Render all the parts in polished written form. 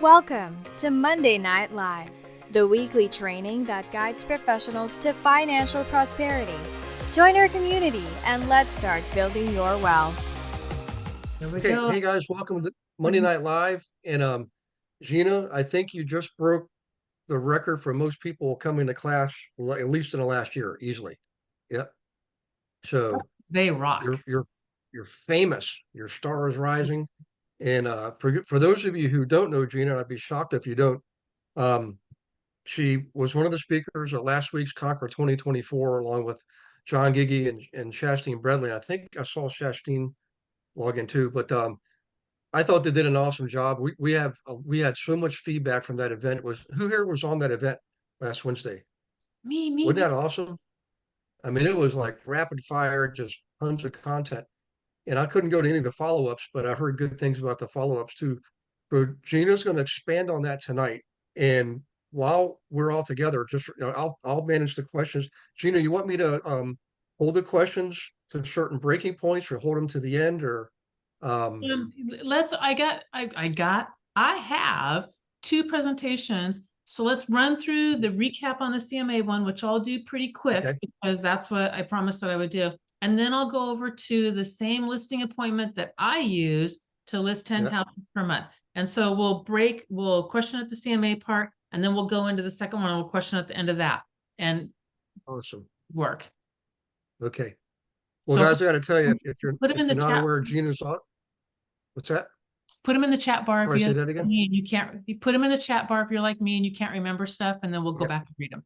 Welcome to Monday Night Live, the weekly training that guides professionals to financial prosperity. Join our community and let's start building your wealth. Here we Okay, go. hey guys, welcome to Monday Night Live. And Gina, I think you just broke the record for most people coming to class, at least in the last year, easily. Yep. So They rock. you're famous. Your star is rising. And for those of you who don't know Gina, I'd be shocked if you don't. She was one of the speakers at last week's Conquer 2024, along with John Giggy and Shastine Bradley. I think I saw Shastine log in too, but I thought they did an awesome job. We had so much feedback from that event. Who here was on that event last Wednesday? Me. Wasn't that awesome? I mean, it was like rapid fire, just tons of content. And I couldn't go to any of the follow-ups, but I heard good things about the follow-ups too. So Gina's going to expand on that tonight. And while we're all together, I'll manage the questions. Gina, you want me to hold the questions to certain breaking points, or hold them to the end, or I have two presentations. So let's run through the recap on the CMA one, which I'll do pretty quick because that's what I promised that I would do. And then I'll go over to the same listing appointment that I use to list 10 houses per month. And so we'll question at the CMA part, and then we'll go into the second one. We'll question at the end of that and awesome work. Okay. Well, So guys, I got to tell you, if you're not chat. aware, Gina's on. What's that? Put them in the chat bar. Sorry, if say that again. You can't put them in the chat bar if you're like me and you can't remember stuff, and then we'll go back and read them.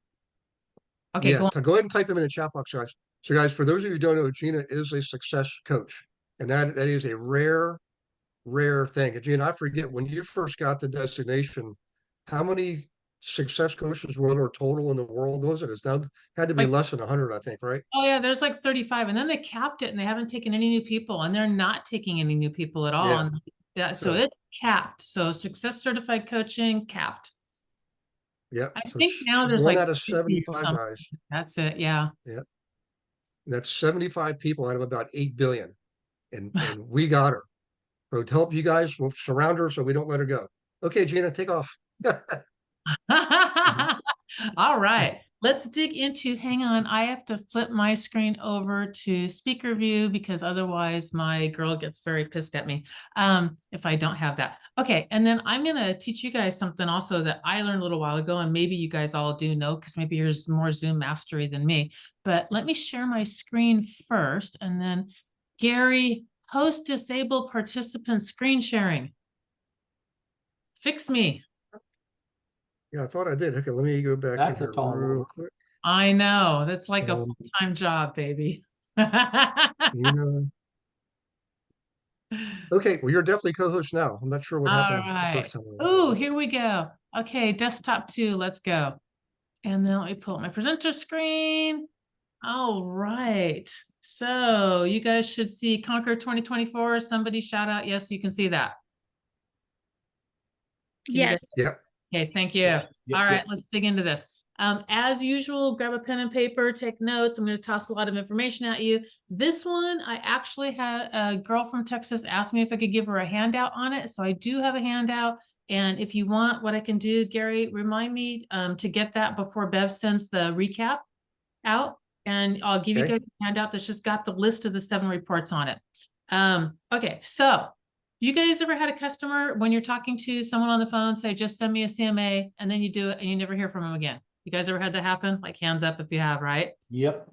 Okay, yeah, go ahead and type them in the chat box, guys. So, guys, for those of you who don't know, Gina is a success coach, and that is a rare thing. And Gina, I forget, when you first got the designation, how many success coaches were there total in the world? Was it? It's now had to be less than 100, I think, right? Oh yeah, there's like 35, and then they capped it, and they haven't taken any new people, and they're not taking any new people at all. Yeah. And so it's capped. So success certified coaching capped. Yeah. I So think now there's one like out of 75 guys. That's it. Yeah. Yeah. That's 75 people out of about 8 billion. And we got her. So to help you guys, we'll surround her so we don't let her go. Okay, Gina, take off. All right. Let's dig into, hang on. I have to flip my screen over to speaker view because otherwise my girl gets very pissed at me if I don't have that. Okay. And then I'm going to teach you guys something also that I learned a little while ago, and maybe you guys all do know because maybe there's more Zoom mastery than me. But let me share my screen first. And then Gary, host disable participant screen sharing. Fix me. Yeah, I thought I did. Okay, let me go back in here real quick. I know. That's like a full-time job, baby. Okay, well, you're definitely co-host now. I'm not sure what happened the first time. Oh, here we go. Okay, desktop 2, let's go. And then let me pull up my presenter screen. All right. So you guys should see Conquer 2024. Somebody shout out. Yes, you can see that. Yes. Yep. Okay, thank you. All right, let's dig into this. As usual, grab a pen and paper, take notes. I'm going to toss a lot of information at you. This one, I actually had a girl from Texas ask me if I could give her a handout on it. So I do have a handout. And if you want, what I can do, Gary, remind me to get that before Bev sends the recap out. And I'll give you guys a handout that's just got the list of the 7 reports on it. Okay, so you guys ever had a customer when you're talking to someone on the phone say, just send me a CMA, and then you do it and you never hear from them again? You guys ever had that happen? Like hands up if you have, right? Yep.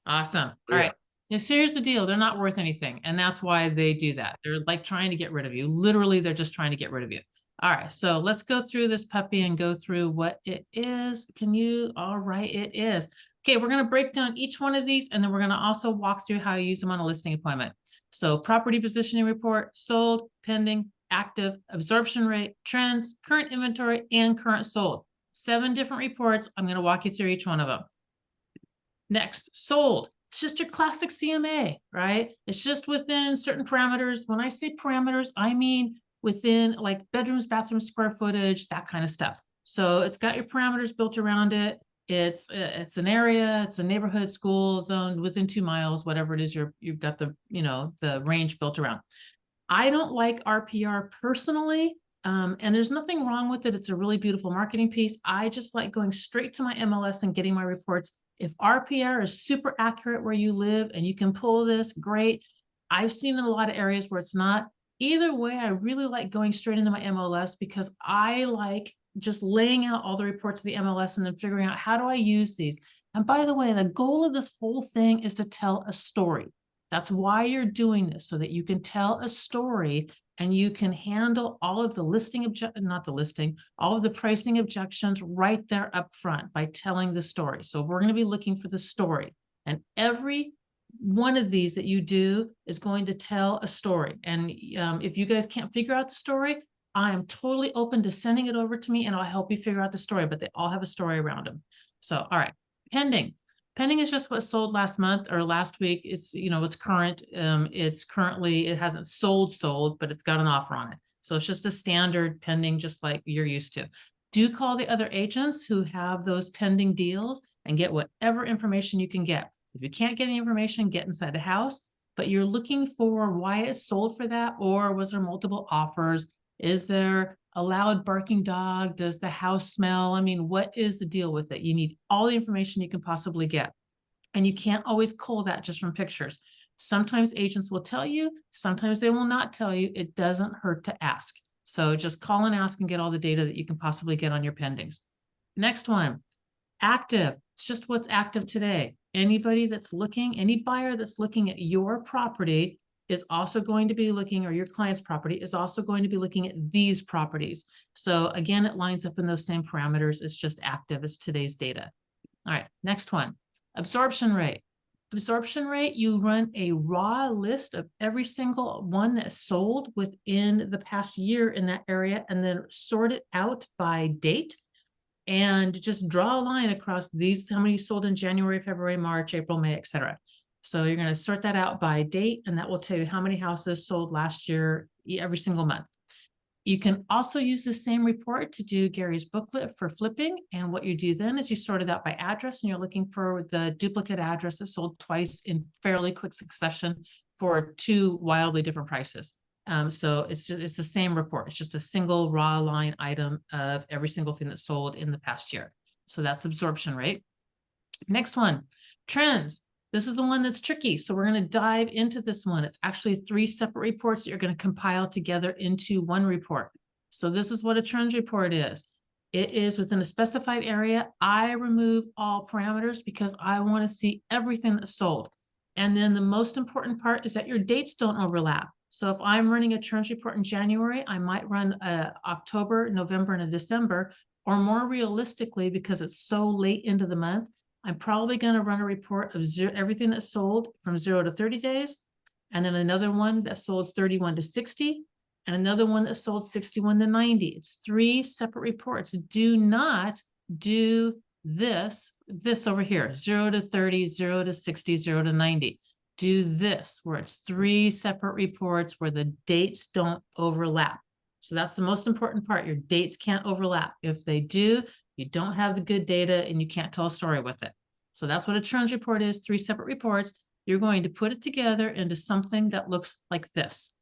Awesome. All right. Now, so here's the deal. They're not worth anything. And that's why they do that. They're like trying to get rid of you. Literally, they're just trying to get rid of you. All right. So let's go through this puppy and go through what it is. All right, it is. Okay, we're going to break down each one of these, and then we're going to also walk through how you use them on a listing appointment. So property positioning report, sold, pending, active, absorption rate, trends, current inventory, and current sold. 7 different reports. I'm going to walk you through each one of them. Next, sold. It's just your classic CMA, right? It's just within certain parameters. When I say parameters, I mean within like bedrooms, bathrooms, square footage, that kind of stuff. So it's got your parameters built around it. It's an area, it's a neighborhood, school zone within 2 miles, whatever it is you've got the, the range built around. I don't like RPR personally. And there's nothing wrong with it. It's a really beautiful marketing piece. I just like going straight to my MLS and getting my reports. If RPR is super accurate where you live and you can pull this, great. I've seen in a lot of areas where it's not. Either way, I really like going straight into my MLS because I like just laying out all the reports of the MLS and then figuring out how do I use these. And by the way, the goal of this whole thing is to tell a story. That's why you're doing this, so that you can tell a story and you can handle all of the all of the pricing objections right there up front by telling the story. So we're going to be looking for the story, and every one of these that you do is going to tell a story. And if you guys can't figure out the story, I am totally open to sending it over to me and I'll help you figure out the story, but they all have a story around them. So, all right, pending. Pending is just what sold last month or last week. It's, it's current. It hasn't sold, but it's got an offer on it. So it's just a standard pending, just like you're used to. Do call the other agents who have those pending deals and get whatever information you can get. If you can't get any information, get inside the house, but you're looking for why it sold for that, or was there multiple offers? Is there a loud barking dog? Does the house smell? I mean, what is the deal with it? You need all the information you can possibly get. And you can't always cull that just from pictures. Sometimes agents will tell you, sometimes they will not tell you. It doesn't hurt to ask. So just call and ask and get all the data that you can possibly get on your pendings. Next one, active. It's just what's active today. Anybody that's looking, any buyer that's looking at your property is also going to be looking, or your client's property is also going to be looking at these properties. So again, it lines up in those same parameters. It's just active as today's data. All right, next one, absorption rate. Absorption rate, you run a raw list of every single one that sold within the past year in that area, and then sort it out by date and just draw a line across these, how many sold in January, February, March, April, May, etc. So you're going to sort that out by date, and that will tell you how many houses sold last year, every single month. You can also use the same report to do Gary's booklet for flipping. And what you do then is you sort it out by address, and you're looking for the duplicate address that sold twice in fairly quick succession for two wildly different prices. So it's the same report. It's just a single raw line item of every single thing that sold in the past year. So that's absorption rate. Next one, trends. This is the one that's tricky. So we're going to dive into this one. It's actually 3 separate reports that you're going to compile together into one report. So this is what a trends report is. It is within a specified area. I remove all parameters because I want to see everything that's sold. And then the most important part is that your dates don't overlap. So if I'm running a trends report in January, I might run October, November, and a December, or more realistically, because it's so late into the month, I'm probably going to run a report of everything that sold from 0 to 30 days, and then another one that sold 31 to 60, and another one that sold 61 to 90. It's 3 separate reports. Do not do this over here, 0 to 30, 0 to 60, 0 to 90. Do this where it's 3 separate reports where the dates don't overlap. So that's the most important part. Your dates can't overlap. If they do, you don't have the good data and you can't tell a story with it. So that's what a trends report is, 3 separate reports. You're going to put it together into something that looks like this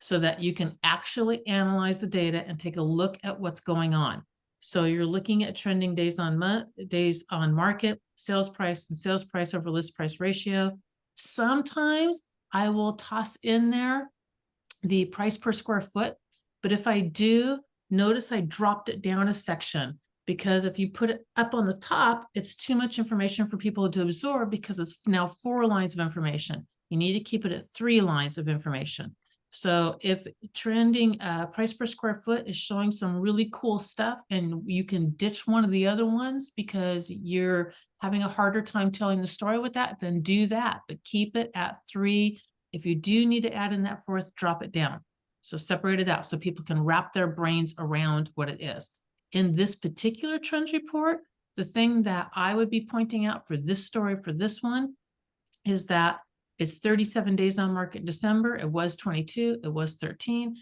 so that you can actually analyze the data and take a look at what's going on. So you're looking at trending days on market, sales price, and sales price over list price ratio. Sometimes I will toss in there the price per square foot, but if I do, notice I dropped it down a section, because if you put it up on the top, it's too much information for people to absorb because it's now 4 lines of information. You need to keep it at 3 lines of information. So if trending price per square foot is showing some really cool stuff and you can ditch one of the other ones because you're having a harder time telling the story with that, then do that, but keep it at 3. If you do need to add in that 4th, drop it down. So separate it out so people can wrap their brains around what it is. In this particular trends report, the thing that I would be pointing out for this story, for this one, is that it's 37 days on market in December. It was 22. It was 13.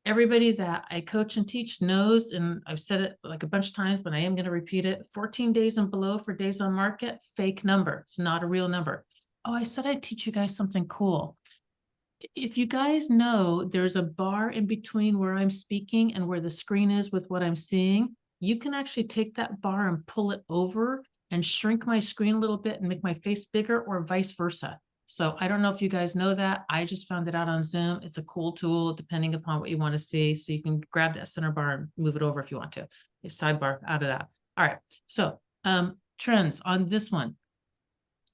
Everybody that I coach and teach knows, and I've said it like a bunch of times, but I am going to repeat it. 14 days and below for days on market, fake number. It's not a real number. Oh, I said I'd teach you guys something cool. if you guys know, there's a bar in between where I'm speaking and where the screen is with what I'm seeing. You can actually take that bar and pull it over and shrink my screen a little bit and make my face bigger, or vice versa. So I don't know if you guys know that. I just found it out on Zoom. It's a cool tool depending upon what you want to see. So you can grab that center bar and move it over if you want to. It's sidebar out of that. All right. So trends on this one.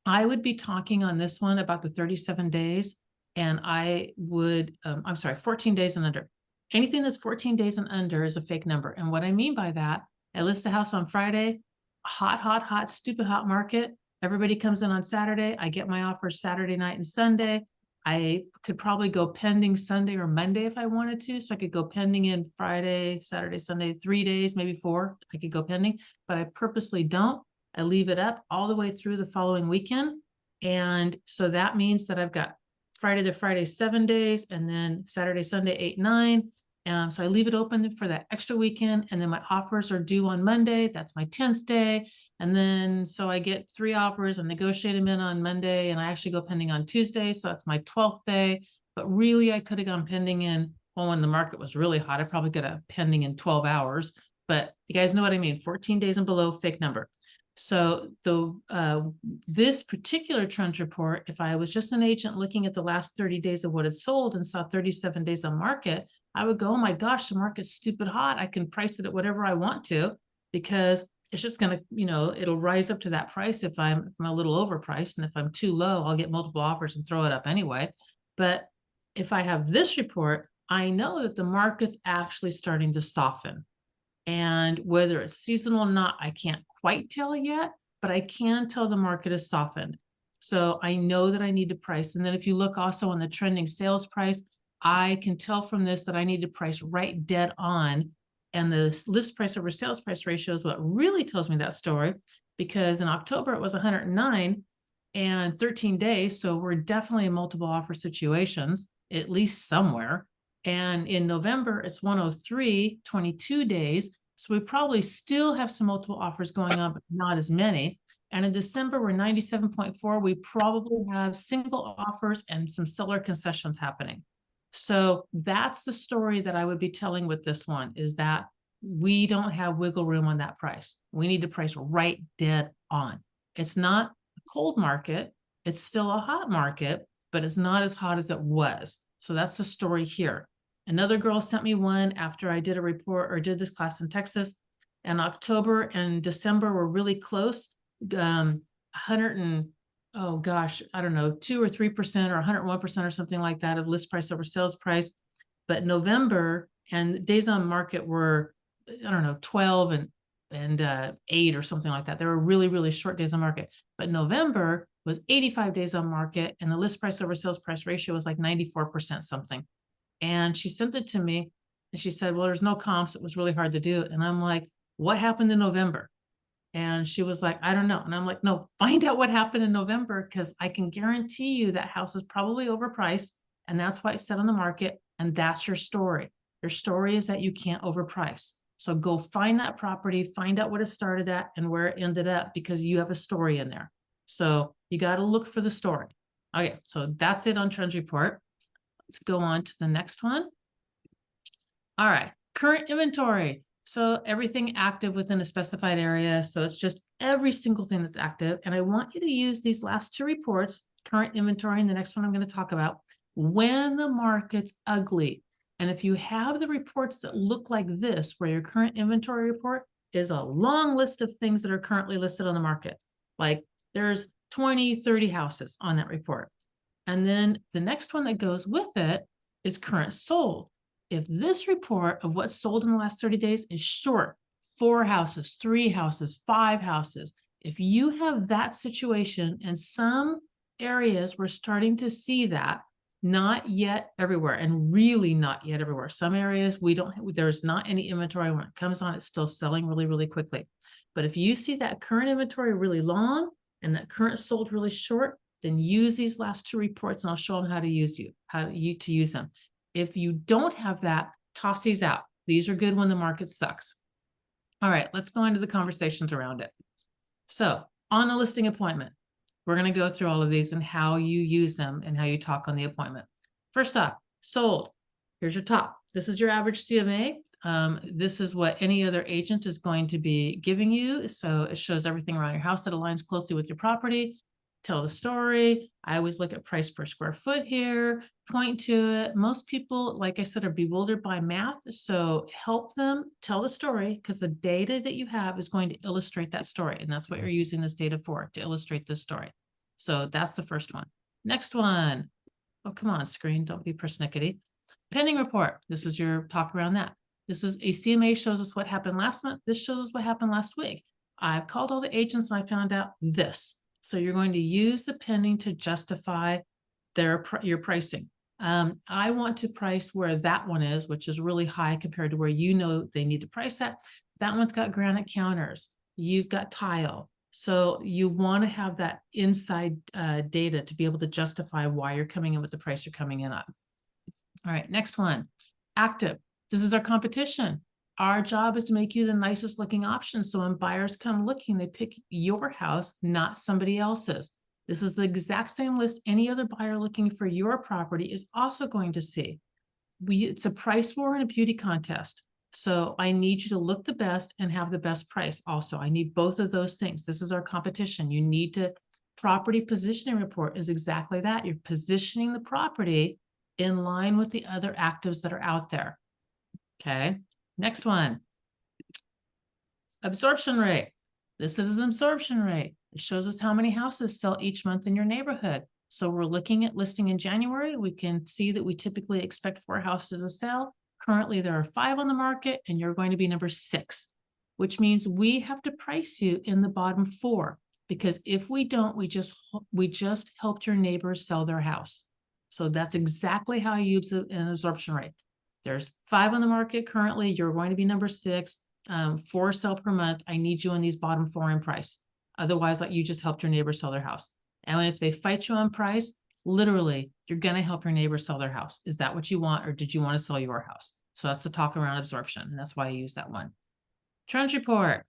I would be talking on this one about the 37 days, and I would, I'm sorry, 14 days and under. Anything that's 14 days and under is a fake number. And what I mean by that, I list the house on Friday, hot, stupid hot market. Everybody comes in on Saturday. I get my offers Saturday night and Sunday. I could probably go pending Sunday or Monday if I wanted to. So I could go pending in Friday, Saturday, Sunday, 3 days, maybe 4. I could go pending, but I purposely don't. I leave it up all the way through the following weekend. And so that means that I've got Friday to Friday, 7 days, and then Saturday, Sunday, 8, 9. So I leave it open for that extra weekend. And then my offers are due on Monday. That's my 10th day. And then, so I get 3 offers and negotiate them in on Monday, and I actually go pending on Tuesday. So that's my 12th day. But really, I could have gone pending in, well, when the market was really hot, I probably got a pending in 12 hours. But you guys know what I mean. 14 days and below, fake number. So this particular trends report, if I was just an agent looking at the last 30 days of what had sold and saw 37 days on market, I would go, oh my gosh, the market's stupid hot. I can price it at whatever I want to, because it's just going to, it'll rise up to that price if I'm a little overpriced. And if I'm too low, I'll get multiple offers and throw it up anyway. But if I have this report, I know that the market's actually starting to soften. And whether it's seasonal or not, I can't quite tell yet, but I can tell the market has softened. So I know that I need to price. And then if you look also on the trending sales price, I can tell from this that I need to price right dead on. And the list price over sales price ratio is what really tells me that story, because in October it was 109 and 13 days. So we're definitely in multiple offer situations, at least somewhere. And in November, it's 103, 22 days. So we probably still have some multiple offers going on, but not as many. And in December, we're 97.4. We probably have single offers and some seller concessions happening. So that's the story that I would be telling with this one, is that we don't have wiggle room on that price. We need to price right dead on. It's not a cold market. It's still a hot market, but it's not as hot as it was. So that's the story here. Another girl sent me one after I did a report or did this class in Texas, and October and December were really close. 100 and, oh gosh, I don't know, 2 or 3% or 101% or something like that of list price over sales price. But November and days on market were, I don't know, 12 and 8 or something like that. They were really, really short days on market. But November was 85 days on market, and the list price over sales price ratio was like 94% something. And she sent it to me and she said, well, there's no comps. It was really hard to do. And I'm like, what happened in November? And she was like, I don't know. And I'm like, no, find out what happened in November, because I can guarantee you that house is probably overpriced. And that's why it's set on the market. And that's your story. Your story is that you can't overprice. So go find that property, find out what it started at and where it ended up, because you have a story in there. So you got to look for the story. Okay, so that's it on Trends Report. Let's go on to the next one. All right, current inventory. So everything active within a specified area. So it's just every single thing that's active. And I want you to use these last 2 reports, current inventory, and the next one I'm going to talk about, when the market's ugly. And if you have the reports that look like this, where your current inventory report is a long list of things that are currently listed on the market, like there's 20, 30 houses on that report. And then the next one that goes with it is current sold. If this report of what's sold in the last 30 days is short, 4 houses, 3 houses, 5 houses, if you have that situation, and some areas we're starting to see that, not yet everywhere, and really not yet everywhere. Some areas there's not any inventory. When it comes on, it's still selling really, really quickly. But if you see that current inventory really long and that current sold really short, then use these last 2 reports and I'll show them how to use them. If you don't have that, toss these out. These are good when the market sucks. All right, let's go into the conversations around it. So on the listing appointment, we're going to go through all of these and how you use them and how you talk on the appointment. First off, sold. Here's your top. This is your average CMA. This is what any other agent is going to be giving you. So it shows everything around your house that aligns closely with your property. Tell the story. I always look at price per square foot here, point to it. Most people, like I said, are bewildered by math. So help them tell the story, because the data that you have is going to illustrate that story. And that's what you're using this data for, to illustrate this story. So that's the first one. Next one. Oh, come on, screen. Don't be persnickety. Pending report. This is your talk around that. This is a CMA, shows us what happened last month. This shows us what happened last week. I've called all the agents and I found out this. So you're going to use the pending to justify your pricing. I want to price where that one is, which is really high compared to where you know they need to price at. That one's got granite counters. You've got tile. So you want to have that inside data to be able to justify why you're coming in with the price you're coming in at. All right, next one, active. This is our competition. Our job is to make you the nicest looking option. So when buyers come looking, they pick your house, not somebody else's. This is the exact same list any other buyer looking for your property is also going to see. It's a price war and a beauty contest. So I need you to look the best and have the best price. Also, I need both of those things. This is our competition. You need to, property positioning report is exactly that. You're positioning the property in line with the other actives that are out there. Okay, next one. Absorption rate. This is an absorption rate. It shows us how many houses sell each month in your neighborhood. So we're looking at listing in January. We can see that we typically expect 4 houses to sell. Currently, there are 5 on the market, and you're going to be number 6, which means we have to price you in the bottom 4, because if we don't, we just helped your neighbors sell their house. So that's exactly how you use an absorption rate. There's 5 on the market currently. You're going to be number 6, 4 sell per month. I need you in these bottom 4 in price. Otherwise, like, you just helped your neighbor sell their house. And if they fight you on price, literally, you're going to help your neighbor sell their house. Is that what you want, or did you want to sell your house? So that's the talk around absorption, and that's why I use that one. Trend report.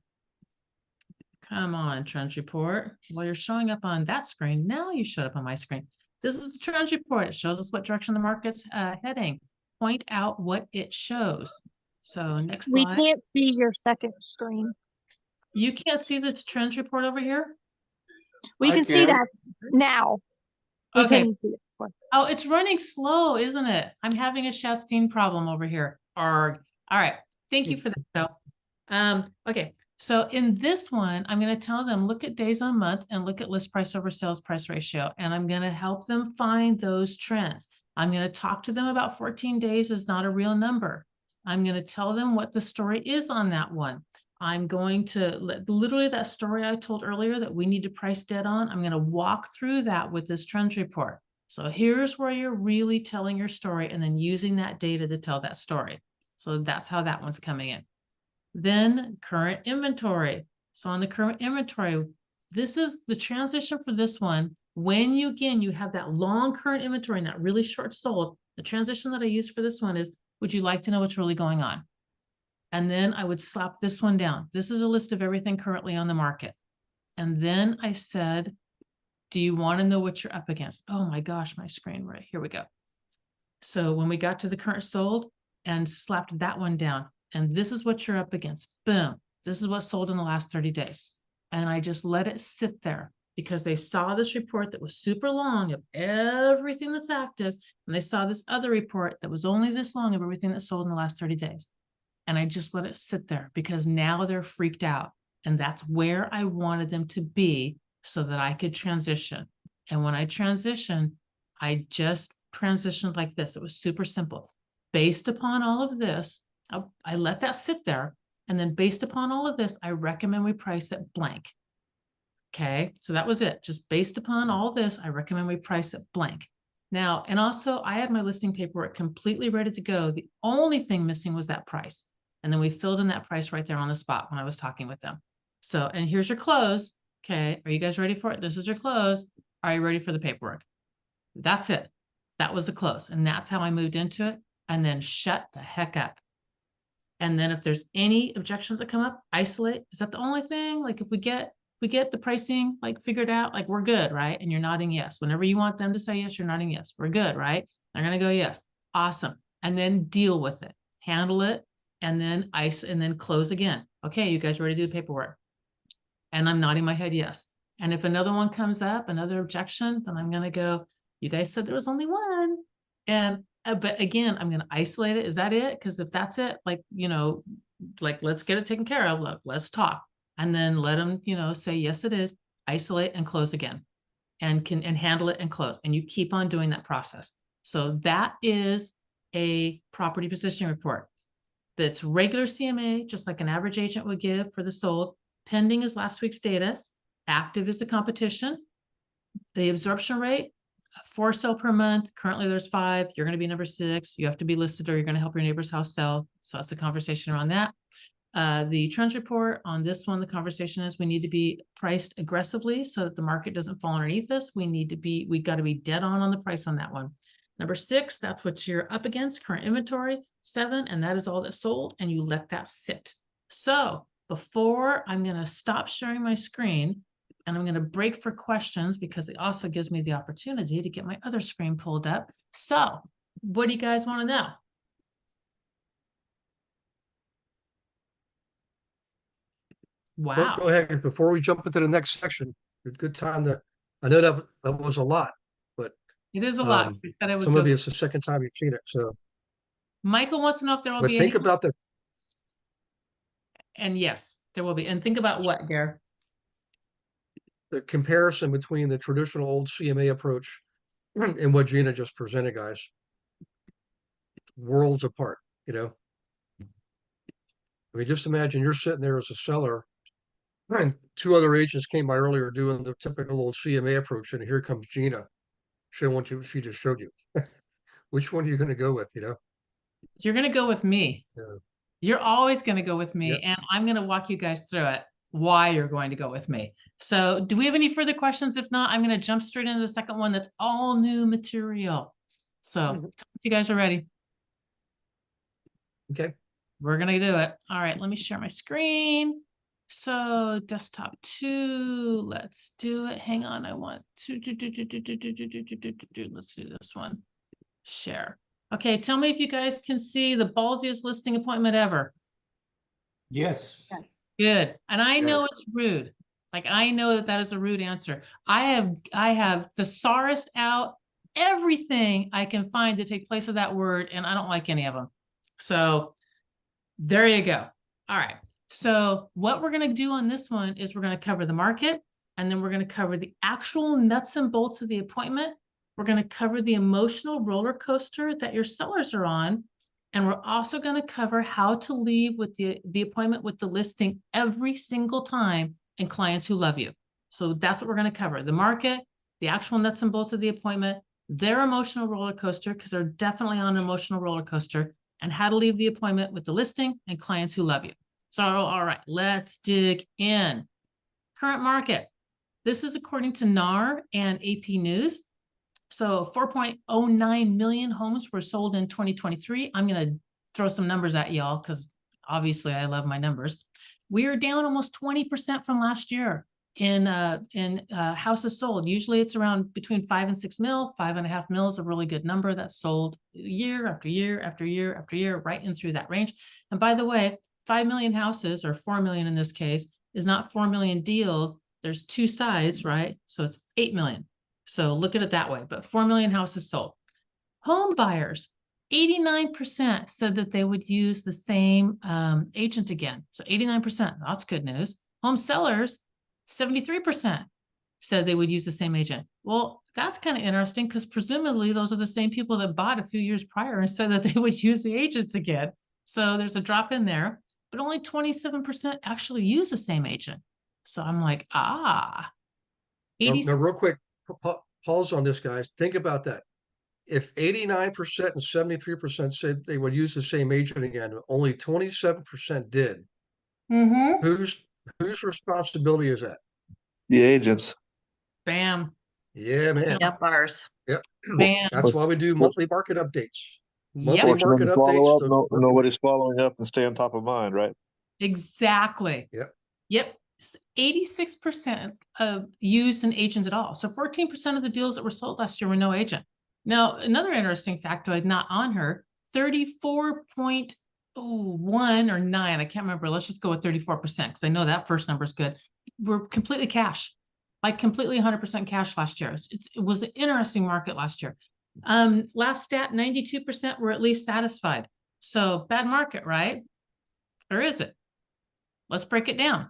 Come on, trend report. Well, you're showing up on that screen. Now you showed up on my screen. This is the trend report. It shows us what direction the market's heading. Point out what it shows. So next slide. We can't see your second screen. You can't see this trend report over here? We can see that now. We Okay. couldn't see it before. Oh, it's running slow, isn't it? I'm having a Chastain problem over here. Arg. All right. Thank you for that, though. Okay. So in this one, I'm going to tell them, look at days on month and look at list price over sales price ratio. And I'm going to help them find those trends. I'm going to talk to them about 14 days is not a real number. I'm going to tell them what the story is on that one. I'm going to literally that story I told earlier that we need to price dead on. I'm going to walk through that with this trends report. So here's where you're really telling your story and then using that data to tell that story. So that's how that one's coming in. Then current inventory. So on the current inventory, this is the transition for this one. When you, again, you have that long current inventory and that really short sold, the transition that I use for this one is, would you like to know what's really going on? And then I would slap this one down. This is a list of everything currently on the market. And then I said, do you want to know what you're up against? Oh my gosh, my screen, right, here we go. So when we got to the current sold and slapped that one down, and this is what you're up against, boom, this is what sold in the last 30 days. And I just let it sit there because they saw this report that was super long of everything that's active. And they saw this other report that was only this long of everything that sold in the last 30 days. And I just let it sit there because now they're freaked out. And that's where I wanted them to be so that I could transition. And when I transitioned, I just transitioned like this. It was super simple. Based upon all of this, I let that sit there. And then based upon all of this, I recommend we price at blank. Okay, so that was it. Just based upon all this, I recommend we price at blank. Now, and also I had my listing paperwork completely ready to go. The only thing missing was that price. And then we filled in that price right there on the spot when I was talking with them. So, and here's your close. Okay, are you guys ready for it? This is your close. Are you ready for the paperwork? That's it. That was the close. And that's how I moved into it. And then shut the heck up. And then if there's any objections that come up, isolate. Is that the only thing? Like if we get the pricing like figured out, like we're good, right? And you're nodding yes. Whenever you want them to say yes, you're nodding yes. We're good, right? They're going to go, yes. Awesome. And then deal with it, handle it, and then ice, and then close again. Okay, you guys ready to do the paperwork? And I'm nodding my head, yes. And if another one comes up, another objection, then I'm going to go, you guys said there was only one. And, but again, I'm going to isolate it. Is that it? Because if that's it, like, you know, like, let's get it taken care of. Look, let's talk. And then let them, you know, say, yes, it is. Isolate and close again, and handle it and close. And you keep on doing that process. So that is a property positioning report. That's regular CMA, just like an average agent would give for the sold. Pending is last week's data. Active is the competition. The absorption rate, 4 sell per month. Currently there's 5. You're going to be number 6. You have to be listed or you're going to help your neighbor's house sell. So that's the conversation around that. The trends report on this one, the conversation is we need to be priced aggressively so that the market doesn't fall underneath us. We got to be dead on the price on that one. Number 6, that's what you're up against, current inventory. 7, and that is all that's sold, and you let that sit. So before I'm going to stop sharing my screen, and I'm going to break for questions because it also gives me the opportunity to get my other screen pulled up. So what do you guys want to know? Wow. Go ahead. Before we jump into the next section, it's a good time to, I know that was a lot, but it is a lot. We said I would some go. of you, it's the second time you've seen it. So Michael wants to know if there will but be think any. about the, And yes, there will be. And think about what, Gare? the comparison between the traditional old CMA approach and what Gina just presented, guys. Worlds apart, you know. I mean, just imagine you're sitting there as a seller, and 2 other agents came by earlier doing the typical old CMA approach, and here comes Gina showing what she just showed you. Which one are you going to go with, you know? You're going to go with me. Yeah. You're always going to go with me. Yep. And I'm going to walk you guys through it, why you're going to go with me. So do we have any further questions? If not, I'm going to jump straight into the second one. That's all new material. So if you guys are ready. Okay. We're going to do it. All right. Let me share my screen. So desktop 2, let's do it. Hang on. I want to let's do this one. Share. Okay. Tell me if you guys can see the ballsiest listing appointment ever. Yes. Yes. Good. And I know Yes. it's rude. Like, I know that is a rude answer. I have thesaurus out everything I can find to take place of that word, and I don't like any of them. So there you go. All right. So what we're going to do on this one is we're going to cover the market, and then we're going to cover the actual nuts and bolts of the appointment. We're going to cover the emotional roller coaster that your sellers are on. And we're also going to cover how to leave with the appointment with the listing every single time and clients who love you. So that's what we're going to cover. The market, the actual nuts and bolts of the appointment, their emotional roller coaster, because they're definitely on an emotional roller coaster, and how to leave the appointment with the listing and clients who love you. So, all right, let's dig in. Current market. This is according to NAR and AP News. So 4.09 million homes were sold in 2023. I'm going to throw some numbers at y'all because obviously I love my numbers. We are down almost 20% from last year in houses sold. Usually it's around between 5 and 6 mil. 5.5 mil is a really good number that's sold year after year after year after year, right in through that range. And by the way, 5 million houses, or 4 million in this case, is not 4 million deals. There's 2 sides, right? So it's 8 million. So look at it that way, but 4 million houses sold. Home buyers, 89% said that they would use the same agent again. So 89%, that's good news. Home sellers, 73% said they would use the same agent. Well, that's kind of interesting because presumably those are the same people that bought a few years prior and said that they would use the agents again. So there's a drop in there, but only 27% actually use the same agent. So I'm like, Now, real quick, pause on this, guys. Think about that. If 89% and 73% said they would use the same agent again, only 27% did. Mm-hmm. Whose responsibility is that? The agents. Bam. Yeah, man. Yep, ours. Yep. Bam. That's why we do monthly market updates. Yep. Monthly market updates. Nobody's following up and stay on top of mind, right? Exactly. Yep. Yep. 86% of used an agent at all. So 14% of the deals that were sold last year were no agent. Now, another interesting factoid not on her, 34.01 or 9, I can't remember. Let's just go with 34% because I know that first number is good. We're completely cash, like completely 100% cash last year. It was an interesting market last year. Last stat, 92% were at least satisfied. So bad market, right? Or is it? Let's break it down.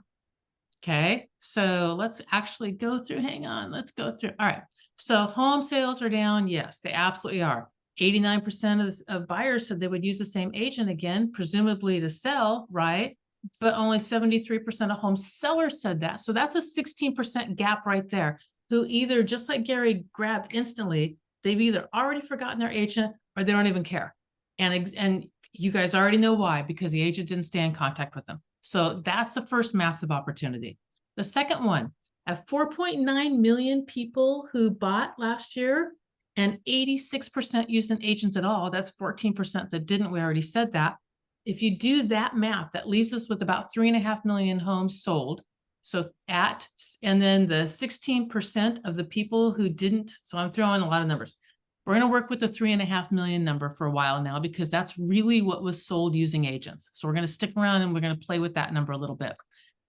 Okay, so let's actually go through, hang on, let's go through. All right, so home sales are down. Yes, they absolutely are. 89% of buyers said they would use the same agent again, presumably to sell, right? But only 73% of home sellers said that. So that's a 16% gap right there, who either, just like Gary grabbed instantly, they've either already forgotten their agent or they don't even care. And you guys already know why, because the agent didn't stay in contact with them. So that's the first massive opportunity. The second one, at 4.9 million people who bought last year and 86% used an agent at all, that's 14% that didn't, we already said that. If you do that math, that leaves us with about 3.5 million homes sold. So and then the 16% of the people who didn't, so I'm throwing a lot of numbers. We're going to work with the 3.5 million number for a while now, because that's really what was sold using agents. So we're going to stick around and we're going to play with that number a little bit.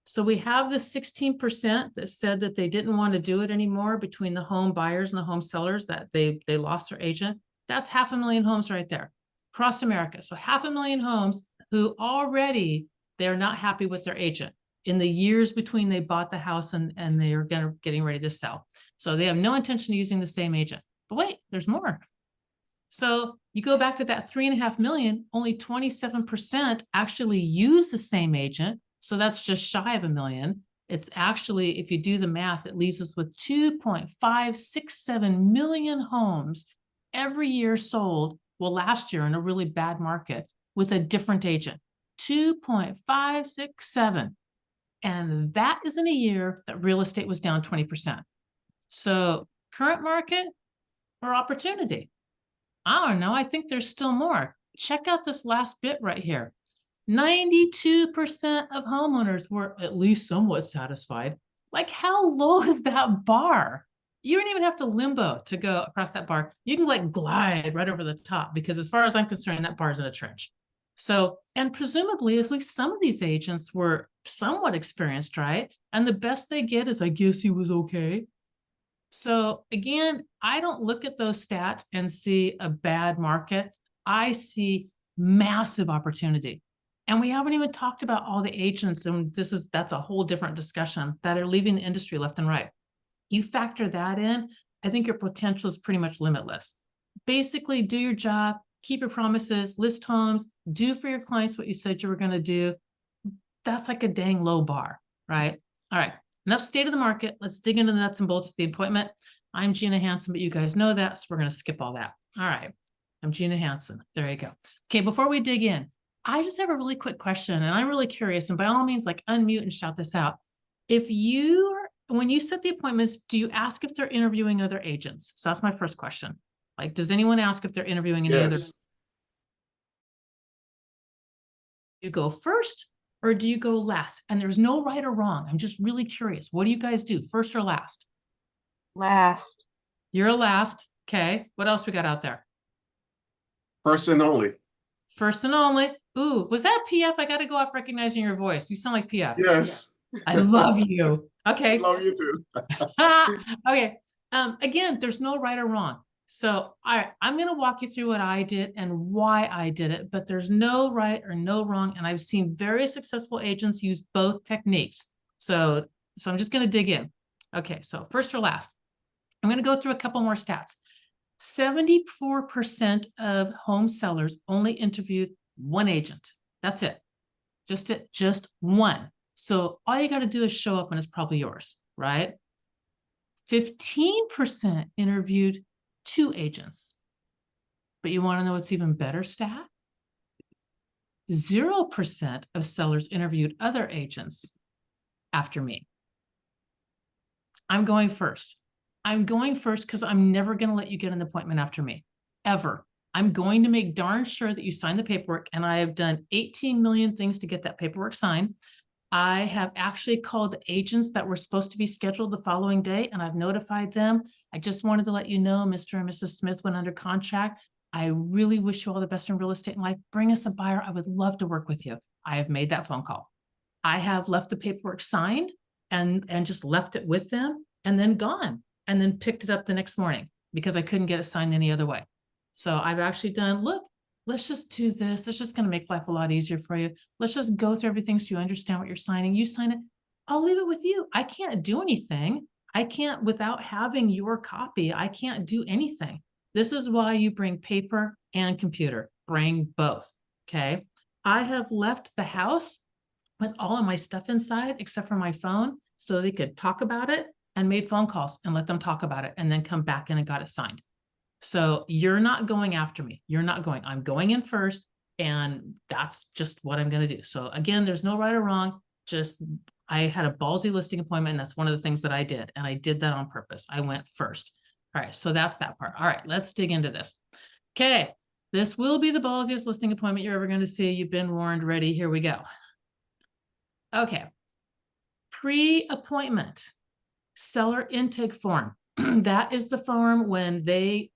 So we have the 16% that said that they didn't want to do it anymore between the home buyers and the home sellers, that they lost their agent. That's 500,000 homes right there across America. So 500,000 homes who already they're not happy with their agent in the years between they bought the house and they are getting ready to sell. So they have no intention of using the same agent. But wait, there's more. So you go back to that 3.5 million, only 27% actually use the same agent. So that's just shy of 1 million. It's actually, if you do the math, it leaves us with 2.567 million homes every year sold, well, last year in a really bad market, with a different agent. 2.567. And that is in a year that real estate was down 20%. So current market, or opportunity? I don't know. I think there's still more. Check out this last bit right here. 92% of homeowners were at least somewhat satisfied. Like, how low is that bar? You don't even have to limbo to go across that bar. You can like glide right over the top, because as far as I'm concerned, that bar's in a trench. So, and presumably at least some of these agents were somewhat experienced, right? And the best they get is, I guess he was okay. So again, I don't look at those stats and see a bad market. I see massive opportunity. And we haven't even talked about all the agents, and that's a whole different discussion, that are leaving the industry left and right. You factor that in, I think your potential is pretty much limitless. Basically, do your job, keep your promises, list homes, do for your clients what you said you were going to do. That's like a dang low bar, right? All right. Enough state of the market. Let's dig into the nuts and bolts of the appointment. I'm Gina Hansen, but you guys know that, so we're going to skip all that. All right. I'm Gina Hansen. There you go. Okay, before we dig in, I just have a really quick question, and I'm really curious, and by all means, like, unmute and shout this out. When you set the appointments, do you ask if they're interviewing other agents? So that's my first question. Like, does anyone ask if they're interviewing any other? Do you go first? Or do you go last? And there's no right or wrong. I'm just really curious. What do you guys do, first or last? Last. You're a last. Okay. What else we got out there? First and only. First and only. Ooh, was that PF? I got to go off recognizing your voice. You sound like PF. Yes. I love you. Okay. Love you too. Okay. Again, there's no right or wrong. So I'm going to walk you through what I did and why I did it, but there's no right or no wrong. And I've seen very successful agents use both techniques. So I'm just going to dig in. Okay. So first or last, I'm going to go through a couple more stats. 74% of home sellers only interviewed one agent. That's it. Just one. So all you got to do is show up and it's probably yours, right? 15% interviewed 2 agents. But you want to know what's even better stat? 0% of sellers interviewed other agents after me. I'm going first. I'm going first because I'm never going to let you get an appointment after me, ever. I'm going to make darn sure that you sign the paperwork, and I have done 18 million things to get that paperwork signed. I have actually called the agents that were supposed to be scheduled the following day, and I've notified them. I just wanted to let you know, Mr. and Mrs. Smith went under contract. I really wish you all the best in real estate in life. Bring us a buyer. I would love to work with you. I have made that phone call. I have left the paperwork signed and just left it with them and then gone and then picked it up the next morning because I couldn't get it signed any other way. So I've actually done, look, let's just do this. It's just going to make life a lot easier for you. Let's just go through everything so you understand what you're signing. You sign it. I'll leave it with you. I can't do anything. I can't, without having your copy, I can't do anything. This is why you bring paper and computer. Bring both. Okay. I have left the house with all of my stuff inside except for my phone so they could talk about it, and made phone calls and let them talk about it and then come back in and got it signed. So you're not going after me. You're not going. I'm going in first, and that's just what I'm going to do. So again, there's no right or wrong. Just I had a ballsy listing appointment, and that's one of the things that I did. And I did that on purpose. I went first. All right. So that's that part. All right. Let's dig into this. Okay. This will be the ballsiest listing appointment you're ever going to see. You've been warned. Ready. Here we go. Okay. Pre-appointment seller intake form. That is the form when they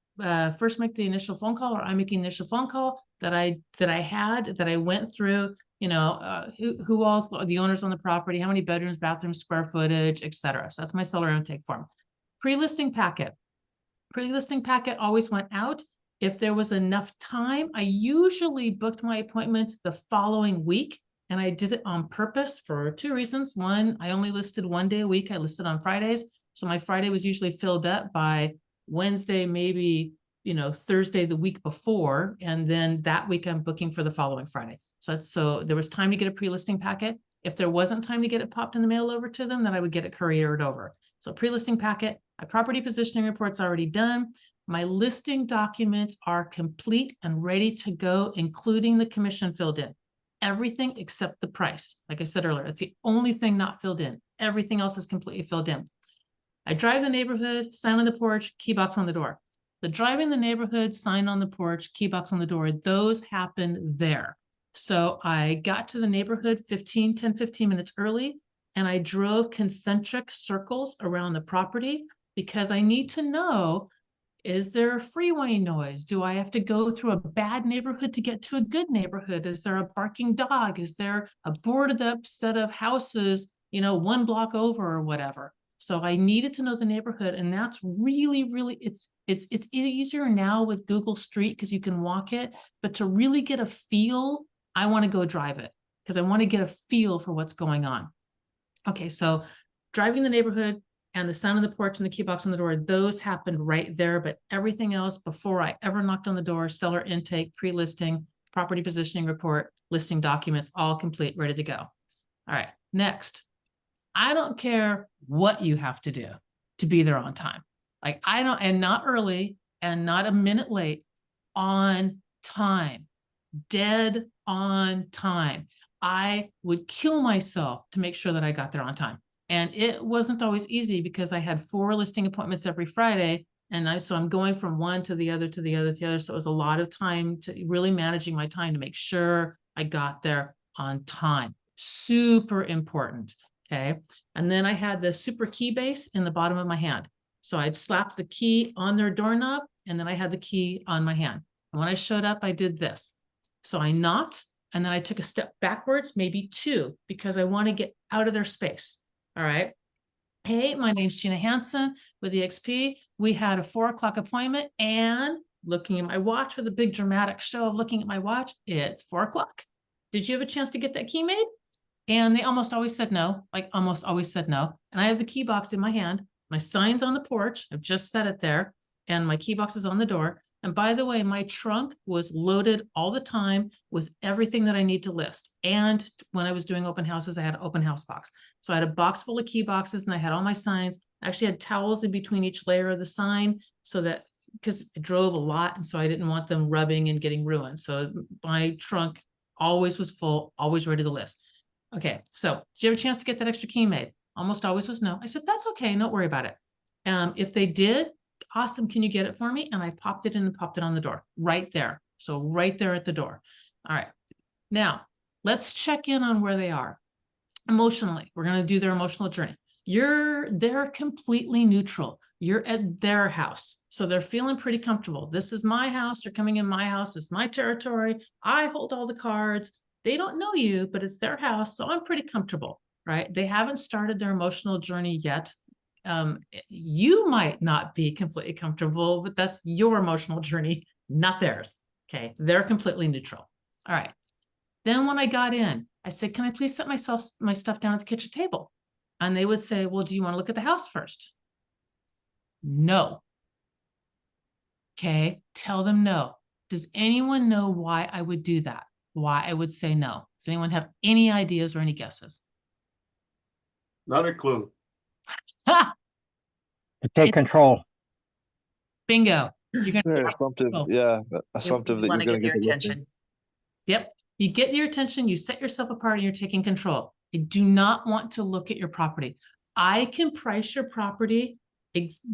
first make the initial phone call, or I make the initial phone call that I went through, you know, who else, the owners on the property, how many bedrooms, bathrooms, square footage, etc. So that's my seller intake form. Pre-listing packet. Pre-listing packet always went out. If there was enough time, I usually booked my appointments the following week, and I did it on purpose for two reasons. One, I only listed one day a week. I listed on Fridays. So my Friday was usually filled up by Wednesday, maybe, you know, Thursday the week before. And then that week I'm booking for the following Friday. So there was time to get a pre-listing packet. If there wasn't time to get it popped in the mail over to them, then I would get it couriered over. So pre-listing packet, my property positioning report's already done. My listing documents are complete and ready to go, including the commission filled in. Everything except the price. Like I said earlier, it's the only thing not filled in. Everything else is completely filled in. I drive the neighborhood, sign on the porch, key box on the door. The driving the neighborhood, sign on the porch, key box on the door, those happened there. So I got to the neighborhood 10, 15 minutes early, and I drove concentric circles around the property because I need to know, is there a freeway noise? Do I have to go through a bad neighborhood to get to a good neighborhood? Is there a barking dog? Is there a boarded up set of houses, you know, one block over or whatever? So I needed to know the neighborhood, and that's really, really, it's easier now with Google Street because you can walk it, but to really get a feel, I want to go drive it because I want to get a feel for what's going on. Okay, so driving the neighborhood and the sound of the porch and the key box on the door, those happened right there, but everything else before I ever knocked on the door, seller intake, pre-listing, property positioning report, listing documents, all complete, ready to go. All right, next. I don't care what you have to do to be there on time. Like I don't, and not early and not a minute late, on time, dead on time. I would kill myself to make sure that I got there on time. And it wasn't always easy because I had 4 listing appointments every Friday. And so I'm going from one to the other, to the other, to the other. So it was a lot of time to really managing my time to make sure I got there on time. Super important. Okay. And then I had the super key base in the bottom of my hand. So I'd slap the key on their doorknob, and then I had the key on my hand. And when I showed up, I did this. So I knocked, and then I took a step backwards, maybe 2, because I want to get out of their space. All right. Hey, my name's Gina Hansen with EXP. We had a 4 o'clock appointment, and looking at my watch with a big dramatic show of looking at my watch, it's 4 o'clock. Did you have a chance to get that key made? And they almost always said no, like almost always said no. And I have the key box in my hand. My sign's on the porch. I've just set it there. And my key box is on the door. And by the way, my trunk was loaded all the time with everything that I need to list. And when I was doing open houses, I had an open house box. So I had a box full of key boxes, and I had all my signs. I actually had towels in between each layer of the sign so that, because I drove a lot, and so I didn't want them rubbing and getting ruined. So my trunk always was full, always ready to list. Okay, so did you have a chance to get that extra key made? Almost always was no. I said, that's okay, don't worry about it. If they did, awesome, can you get it for me? And I popped it in and popped it on the door, right there. So right there at the door. All right, now let's check in on where they are. emotionally. We're going to do their emotional journey. They're completely neutral. You're at their house. So they're feeling pretty comfortable. This is my house. You're coming in my house. It's my territory. I hold all the cards. They don't know you, but it's their house. So I'm pretty comfortable, right? They haven't started their emotional journey yet. You might not be completely comfortable, but that's your emotional journey, not theirs. Okay. They're completely neutral. All right. Then when I got in, I said, can I please set my stuff down at the kitchen table? And they would say, well, do you want to look at the house first? No. Okay. Tell them no. Does anyone know why I would do that? Why I would say no? Does anyone have any ideas or any guesses? Not a clue. Ha! To take control. Bingo. You're Very gonna assumptive, Oh. yeah, assumptive that you're Want to gonna get their get the attention. Yep. You get your attention, you set yourself apart, and you're taking control. You do not want to look at your property. I can price your property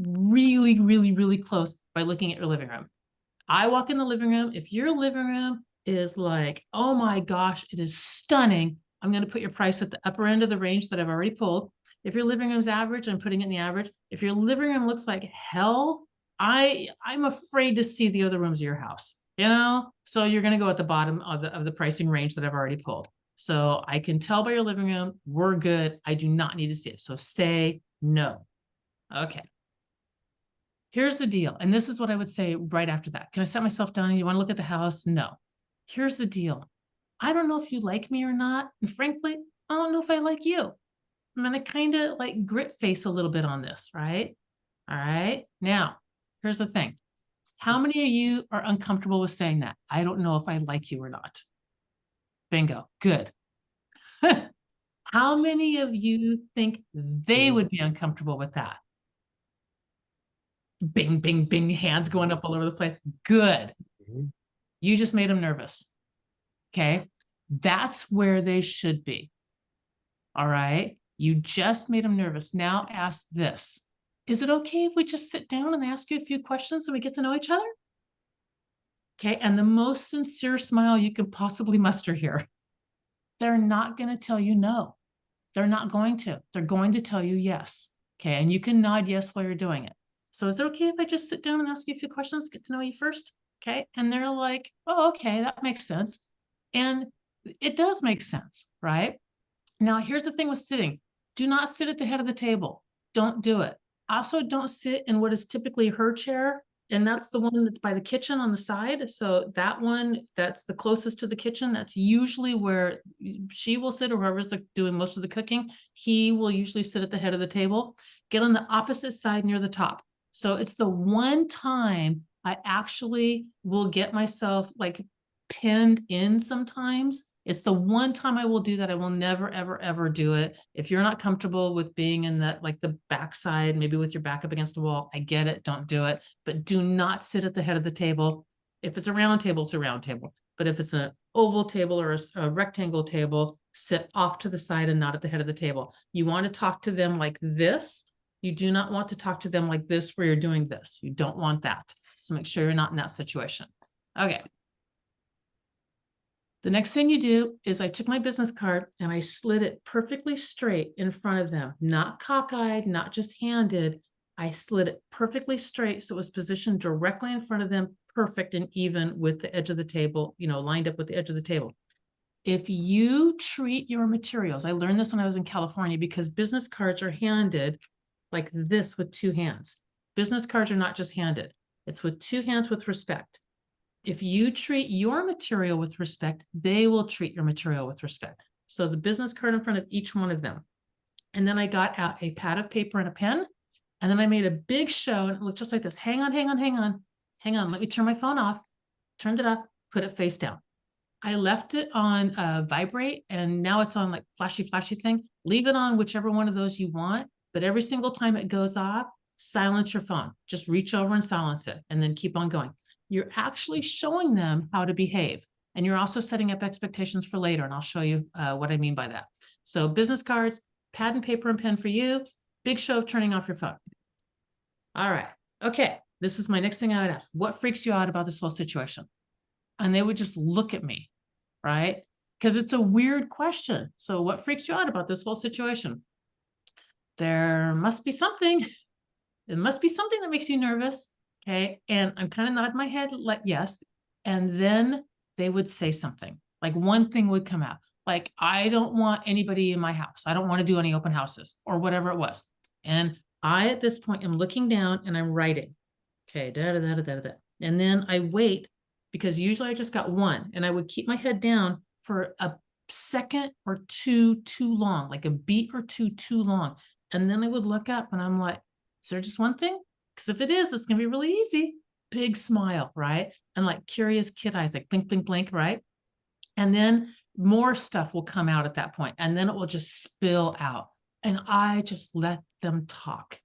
really, really, really close by looking at your living room. I walk in the living room. If your living room is like, oh my gosh, it is stunning, I'm going to put your price at the upper end of the range that I've already pulled. If your living room's average, I'm putting it in the average. If your living room looks like hell, I'm afraid to see the other rooms of your house, you know? So you're going to go at the bottom of the pricing range that I've already pulled. So I can tell by your living room, we're good. I do not need to see it. So say no. Okay. Here's the deal. And this is what I would say right after that. Can I set myself down? You want to look at the house? No. Here's the deal. I don't know if you like me or not. And frankly, I don't know if I like you. I'm going to kind of like grit face a little bit on this, right? All right. Now, here's the thing. How many of you are uncomfortable with saying that? I don't know if I like you or not. Bingo. Good. How many of you think they would be uncomfortable with that? Bing, bing, bing, hands going up all over the place. Good. Mhm. You just made them nervous. Okay. That's where they should be. All right. You just made them nervous. Now ask this. Is it okay if we just sit down and ask you a few questions and we get to know each other? Okay. And the most sincere smile you can possibly muster here. They're not going to tell you no. They're not going to. They're going to tell you yes. Okay. And you can nod yes while you're doing it. So is it okay if I just sit down and ask you a few questions, get to know you first? Okay. And they're like, oh, okay, that makes sense. And it does make sense, right? Now, here's the thing with sitting. Do not sit at the head of the table. Don't do it. Also, don't sit in what is typically her chair. And that's the one that's by the kitchen on the side. So that one, that's the closest to the kitchen. That's usually where she will sit, or whoever's doing most of the cooking. He will usually sit at the head of the table. Get on the opposite side near the top. So it's the one time I actually will get myself like pinned in sometimes. It's the one time I will do that. I will never, ever, ever do it. If you're not comfortable with being in that, like the backside, maybe with your back up against the wall, I get it. Don't do it. But do not sit at the head of the table. If it's a round table, it's a round table. But if it's an oval table or a rectangle table, sit off to the side and not at the head of the table. You want to talk to them like this. You do not want to talk to them like this where you're doing this. You don't want that. So make sure you're not in that situation. Okay. The next thing you do is I took my business card and I slid it perfectly straight in front of them, not cockeyed, not just handed. I slid it perfectly straight so it was positioned directly in front of them, perfect and even with the edge of the table, you know, lined up with the edge of the table. If you treat your materials, I learned this when I was in California because business cards are handed like this with two hands. Business cards are not just handed. It's with two hands with respect. If you treat your material with respect, they will treat your material with respect. So the business card in front of each one of them. And then I got out a pad of paper and a pen. And then I made a big show and it looked just like this. Hang on, hang on, hang on. Hang on. Let me turn my phone off. Turned it up, put it face down. I left it on vibrate and now it's on like flashy thing. Leave it on whichever one of those you want. But every single time it goes off, silence your phone. Just reach over and silence it and then keep on going. You're actually showing them how to behave. And you're also setting up expectations for later. And I'll show you what I mean by that. So business cards, pad and paper and pen for you. Big show of turning off your phone. All right. Okay. This is my next thing I would ask. What freaks you out about this whole situation? And they would just look at me, right? because it's a weird question. So what freaks you out about this whole situation? There must be something. It must be something that makes you nervous. Okay. And I'm kind of nodding my head like, yes. And then they would say something, like one thing would come out, like, I don't want anybody in my house. I don't want to do any open houses or whatever it was. And I, at this point, am looking down and I'm writing. Okay. Da, da, da, da, da, da. And then I wait, because usually I just got one, and I would keep my head down for a second or two too long, like a beat or two too long. And then I would look up and I'm like, is there just one thing? Because if it is, it's going to be really easy. Big smile, right? And like curious kid eyes, like blink, blink, blink, right? And then more stuff will come out at that point, and then it will just spill out. And I just let them talk,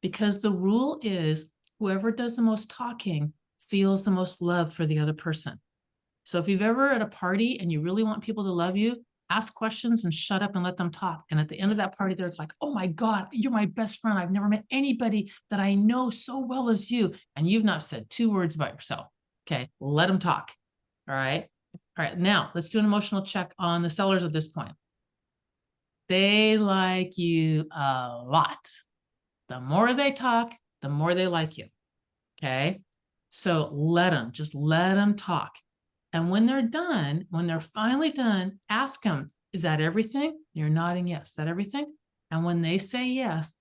because the rule is whoever does the most talking feels the most love for the other person. So if you've ever at a party and you really want people to love you, ask questions and shut up and let them talk. And at the end of that party, they're like, oh my God, you're my best friend. I've never met anybody that I know so well as you. And you've not said 2 words about yourself. Okay, let them talk. All right. All right. Now let's do an emotional check on the sellers at this point. They like you a lot. The more they talk, the more they like you. Okay. So just let them talk. And when they're done, when they're finally done, ask them, is that everything? You're nodding yes. Is that everything? And when they say yes,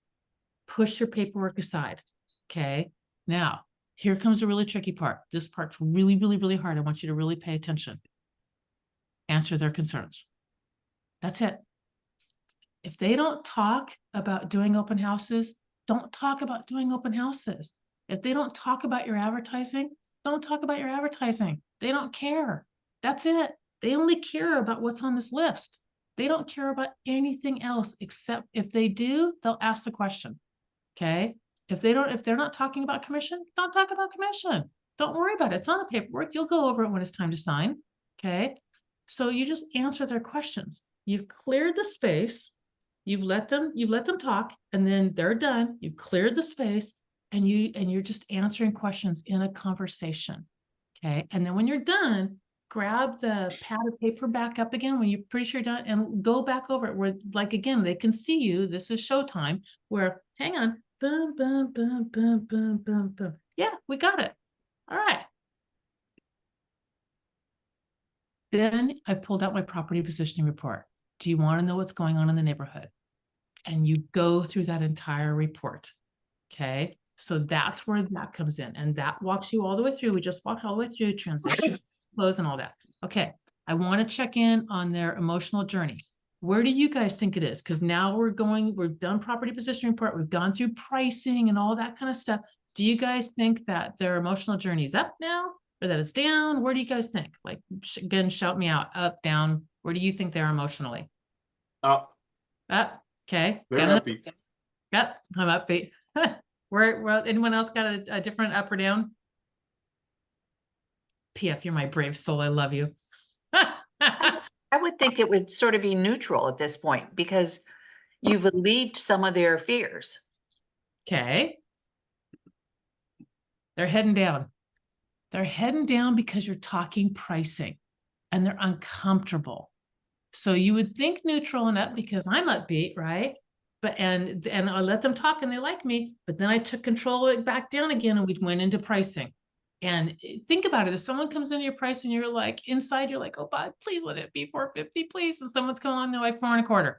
push your paperwork aside. Okay. Now, here comes the really tricky part. This part's really, really, really hard. I want you to really pay attention. Answer their concerns. That's it. If they don't talk about doing open houses, don't talk about doing open houses. If they don't talk about your advertising, don't talk about your advertising. They don't care. That's it. They only care about what's on this list. They don't care about anything else, except if they do, they'll ask the question. Okay. If they're not talking about commission, don't talk about commission. Don't worry about it. It's on the paperwork. You'll go over it when it's time to sign. Okay. So you just answer their questions. You've cleared the space. You've let them talk, and then they're done. You've cleared the space, and you're just answering questions in a conversation. Okay. And then when you're done, grab the pad of paper back up again when you're pretty sure you're done, and go back over it where, like, again, they can see you. This is showtime, where, hang on, boom, boom, boom, boom, boom, boom, boom. Yeah, we got it. All right. Then I pulled out my property positioning report. Do you want to know what's going on in the neighborhood? And you go through that entire report. Okay. So that's where that comes in, and that walks you all the way through. We just walked all the way through transition, close, and all that. Okay. I want to check in on their emotional journey. Where do you guys think it is? Because now we've done property position report. We've gone through pricing and all that kind of stuff. Do you guys think that their emotional journey is up now, or that it's down? Where do you guys think? Like, again, shout me out. Up, down. Where do you think they're emotionally? Up. Up. Okay. They're upbeat. Yep. I'm upbeat. Where anyone else got a different up or down? PF, you're my brave soul. I love you. I would think it would sort of be neutral at this point, because you've alleviated some of their fears. Okay. They're heading down. They're heading down because you're talking pricing, and they're uncomfortable. So you would think neutral and up because I'm upbeat, right? But and I let them talk and they like me, but then I took control of it back down again, and we went into pricing. And think about it. If someone comes into your price and you're like, inside, you're like, oh, but please let it be $450, please. And someone's coming on, they're like $4.25.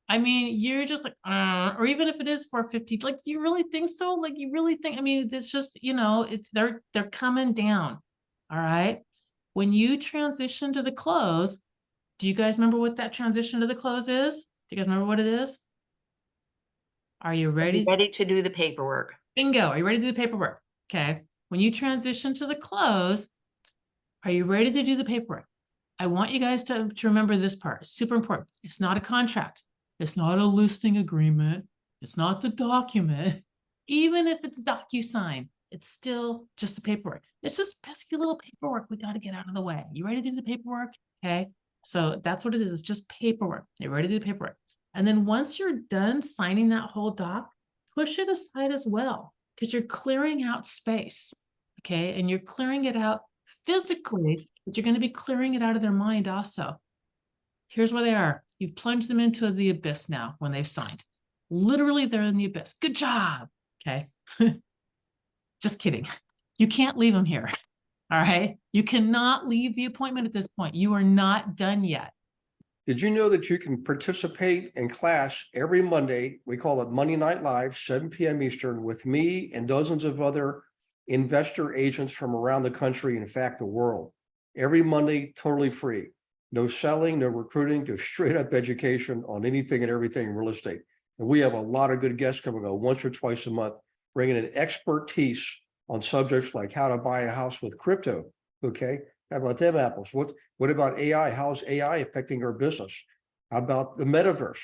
I mean, you're just like, or even if it is $450, like, do you really think so? Like, you really think, I mean, it's just, they're coming down. All right. When you transition to the close, do you guys remember what that transition to the close is? Do you guys remember what it is? Are you ready? Ready to do the paperwork. Bingo. Are you ready to do the paperwork? Okay. When you transition to the close, are you ready to do the paperwork? I want you guys to remember this part. It's super important. It's not a contract. It's not a listing agreement. It's not the document. Even if it's DocuSign, it's still just the paperwork. It's just pesky little paperwork we got to get out of the way. You ready to do the paperwork? Okay. So that's what it is. It's just paperwork. You're ready to do the paperwork. And then once you're done signing that whole doc, push it aside as well, because you're clearing out space. Okay. And you're clearing it out physically, but you're going to be clearing it out of their mind also. Here's where they are. You've plunged them into the abyss now when they've signed. Literally, they're in the abyss. Good job. Okay. Just kidding. You can't leave them here. All right. You cannot leave the appointment at this point. You are not done yet. Did you know that you can participate in class every Monday? We call it Monday Night Live, 7 p.m. Eastern, with me and dozens of other investor agents from around the country, in fact, the world. Every Monday, totally free. No selling, no recruiting, just straight up education on anything and everything in real estate. And we have a lot of good guests coming on once or twice a month, bringing in expertise on subjects like how to buy a house with crypto. Okay. How about them apples? What about AI? How's AI affecting our business? How about the metaverse,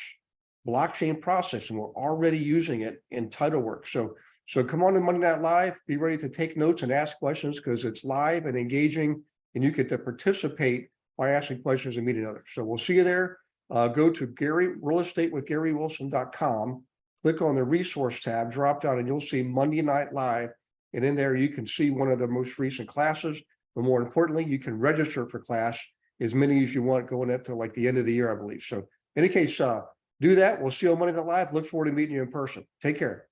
blockchain processing? We're already using it in title work. So come on to Monday Night Live, be ready to take notes and ask questions because it's live and engaging, and you get to participate by asking questions and meeting others. So we'll see you there. Go to realestateWithGaryWilson.com, click on the resource tab, drop down, and you'll see Monday Night Live. And in there, you can see one of the most recent classes. But more importantly, you can register for class as many as you want going up to like the end of the year, I believe. So in any case, do that. We'll see you on Monday Night Live. Look forward to meeting you in person. Take care.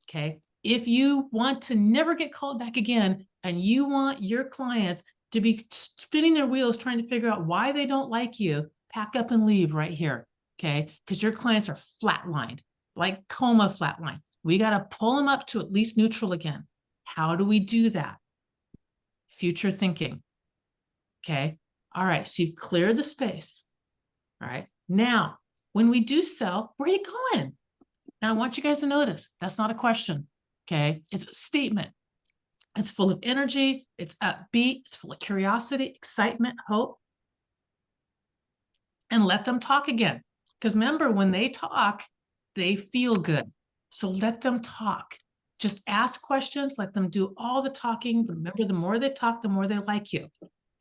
Okay. If you want to never get called back again, and you want your clients to be spinning their wheels trying to figure out why they don't like you, pack up and leave right here. Okay. Because your clients are flatlined, like coma flatline. We got to pull them up to at least neutral again. How do we do that? Future thinking. Okay. All right. So you've cleared the space. All right. Now, when we do sell, where are you going? Now, I want you guys to notice that's not a question. Okay. It's a statement. It's full of energy. It's upbeat. It's full of curiosity, excitement, hope. And let them talk again. Because remember, when they talk, they feel good. So let them talk. Just ask questions, let them do all the talking. Remember, the more they talk, the more they like you.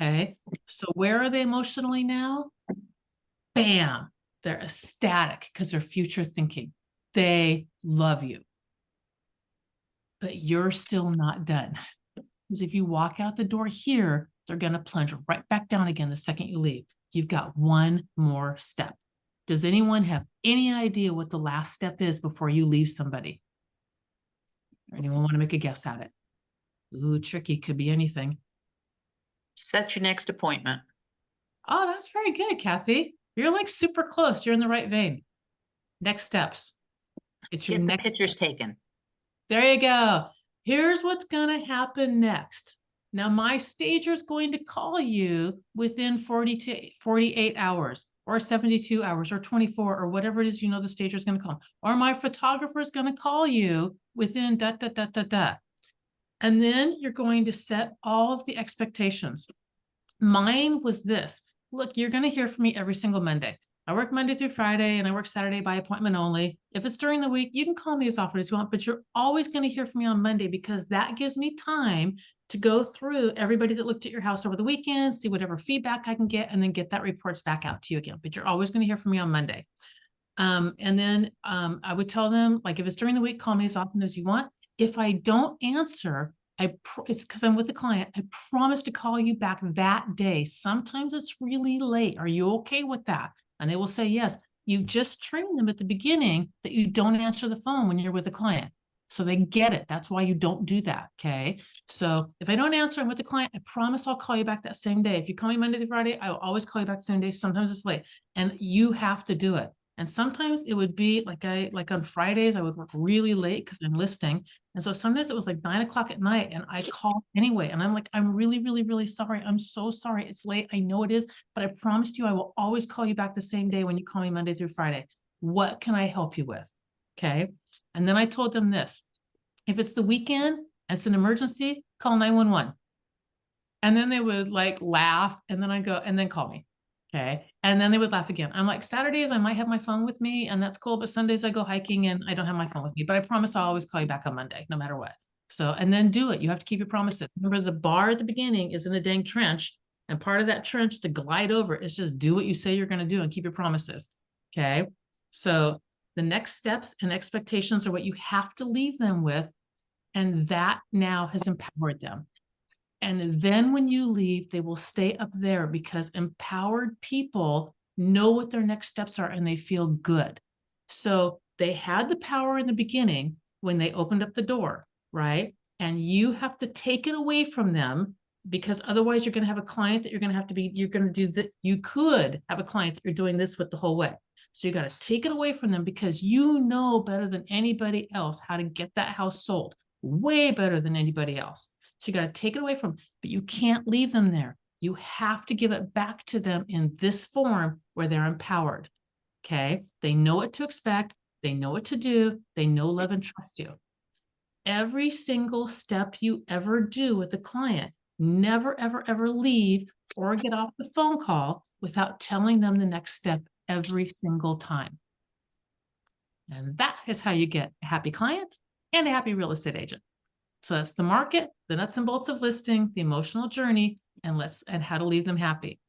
Okay. So where are they emotionally now? Bam. They're ecstatic because they're future thinking. They love you. But you're still not done. Because if you walk out the door here, they're going to plunge right back down again the second you leave. You've got one more step. Does anyone have any idea what the last step is before you leave somebody? Or anyone want to make a guess at it? Ooh, tricky. Could be anything. Set your next appointment. Oh, that's very good, Kathy. You're like super close. You're in the right vein. Next steps. It's your Get the next pictures taken. There you go. Here's what's going to happen next. Now, my stager is going to call you within 40 to 48 hours or 72 hours or 24 or whatever it is, the stager is going to call. Or my photographer is going to call you within . And then you're going to set all of the expectations. Mine was this. Look, you're going to hear from me every single Monday. I work Monday through Friday and I work Saturday by appointment only. If it's during the week, you can call me as often as you want, but you're always going to hear from me on Monday because that gives me time to go through everybody that looked at your house over the weekend, see whatever feedback I can get, and then get that reports back out to you again. But you're always going to hear from me on Monday. And then I would tell them, like, if it's during the week, call me as often as you want. If I don't answer, it's because I'm with the client. I promise to call you back that day. Sometimes it's really late. Are you okay with that? And they will say, yes. You just train them at the beginning that you don't answer the phone when you're with a client. So they get it. That's why you don't do that. Okay. So if I don't answer, I'm with the client, I promise I'll call you back that same day. If you call me Monday to Friday, I will always call you back the same day. Sometimes it's late and you have to do it. And sometimes it would be like on Fridays, I would work really late because I'm listing. And so sometimes it was like 9 o'clock at night and I call anyway. And I'm like, I'm really, really, really sorry. I'm so sorry. It's late. I know it is, but I promised you I will always call you back the same day when you call me Monday through Friday. What can I help you with? Okay. And then I told them this, if it's the weekend, it's an emergency, call 911. And then they would like laugh and then I go, and then call me. Okay. And then they would laugh again. I'm like, Saturdays, I might have my phone with me and that's cool. But Sundays I go hiking and I don't have my phone with me, but I promise I'll always call you back on Monday, no matter what. So, and then do it. You have to keep your promises. Remember, the bar at the beginning is in a dang trench, and part of that trench to glide over is just do what you say you're going to do and keep your promises. Okay. So the next steps and expectations are what you have to leave them with. And that now has empowered them. And then when you leave, they will stay up there because empowered people know what their next steps are, and they feel good. So they had the power in the beginning when they opened up the door, right? And you have to take it away from them, because otherwise you're going to have a client that you're going to have to be, you're going to do that. You could have a client that you're doing this with the whole way. So you got to take it away from them, because you know better than anybody else how to get that house sold, way better than anybody else. So you got to take it away from them, but you can't leave them there. You have to give it back to them in this form where they're empowered. Okay. They know what to expect. They know what to do. They know, love, and trust you. Every single step you ever do with the client, never, ever, ever leave or get off the phone call without telling them the next step every single time. And that is how you get a happy client and a happy real estate agent. So that's the market, the nuts and bolts of listing, the emotional journey, and how to leave them happy.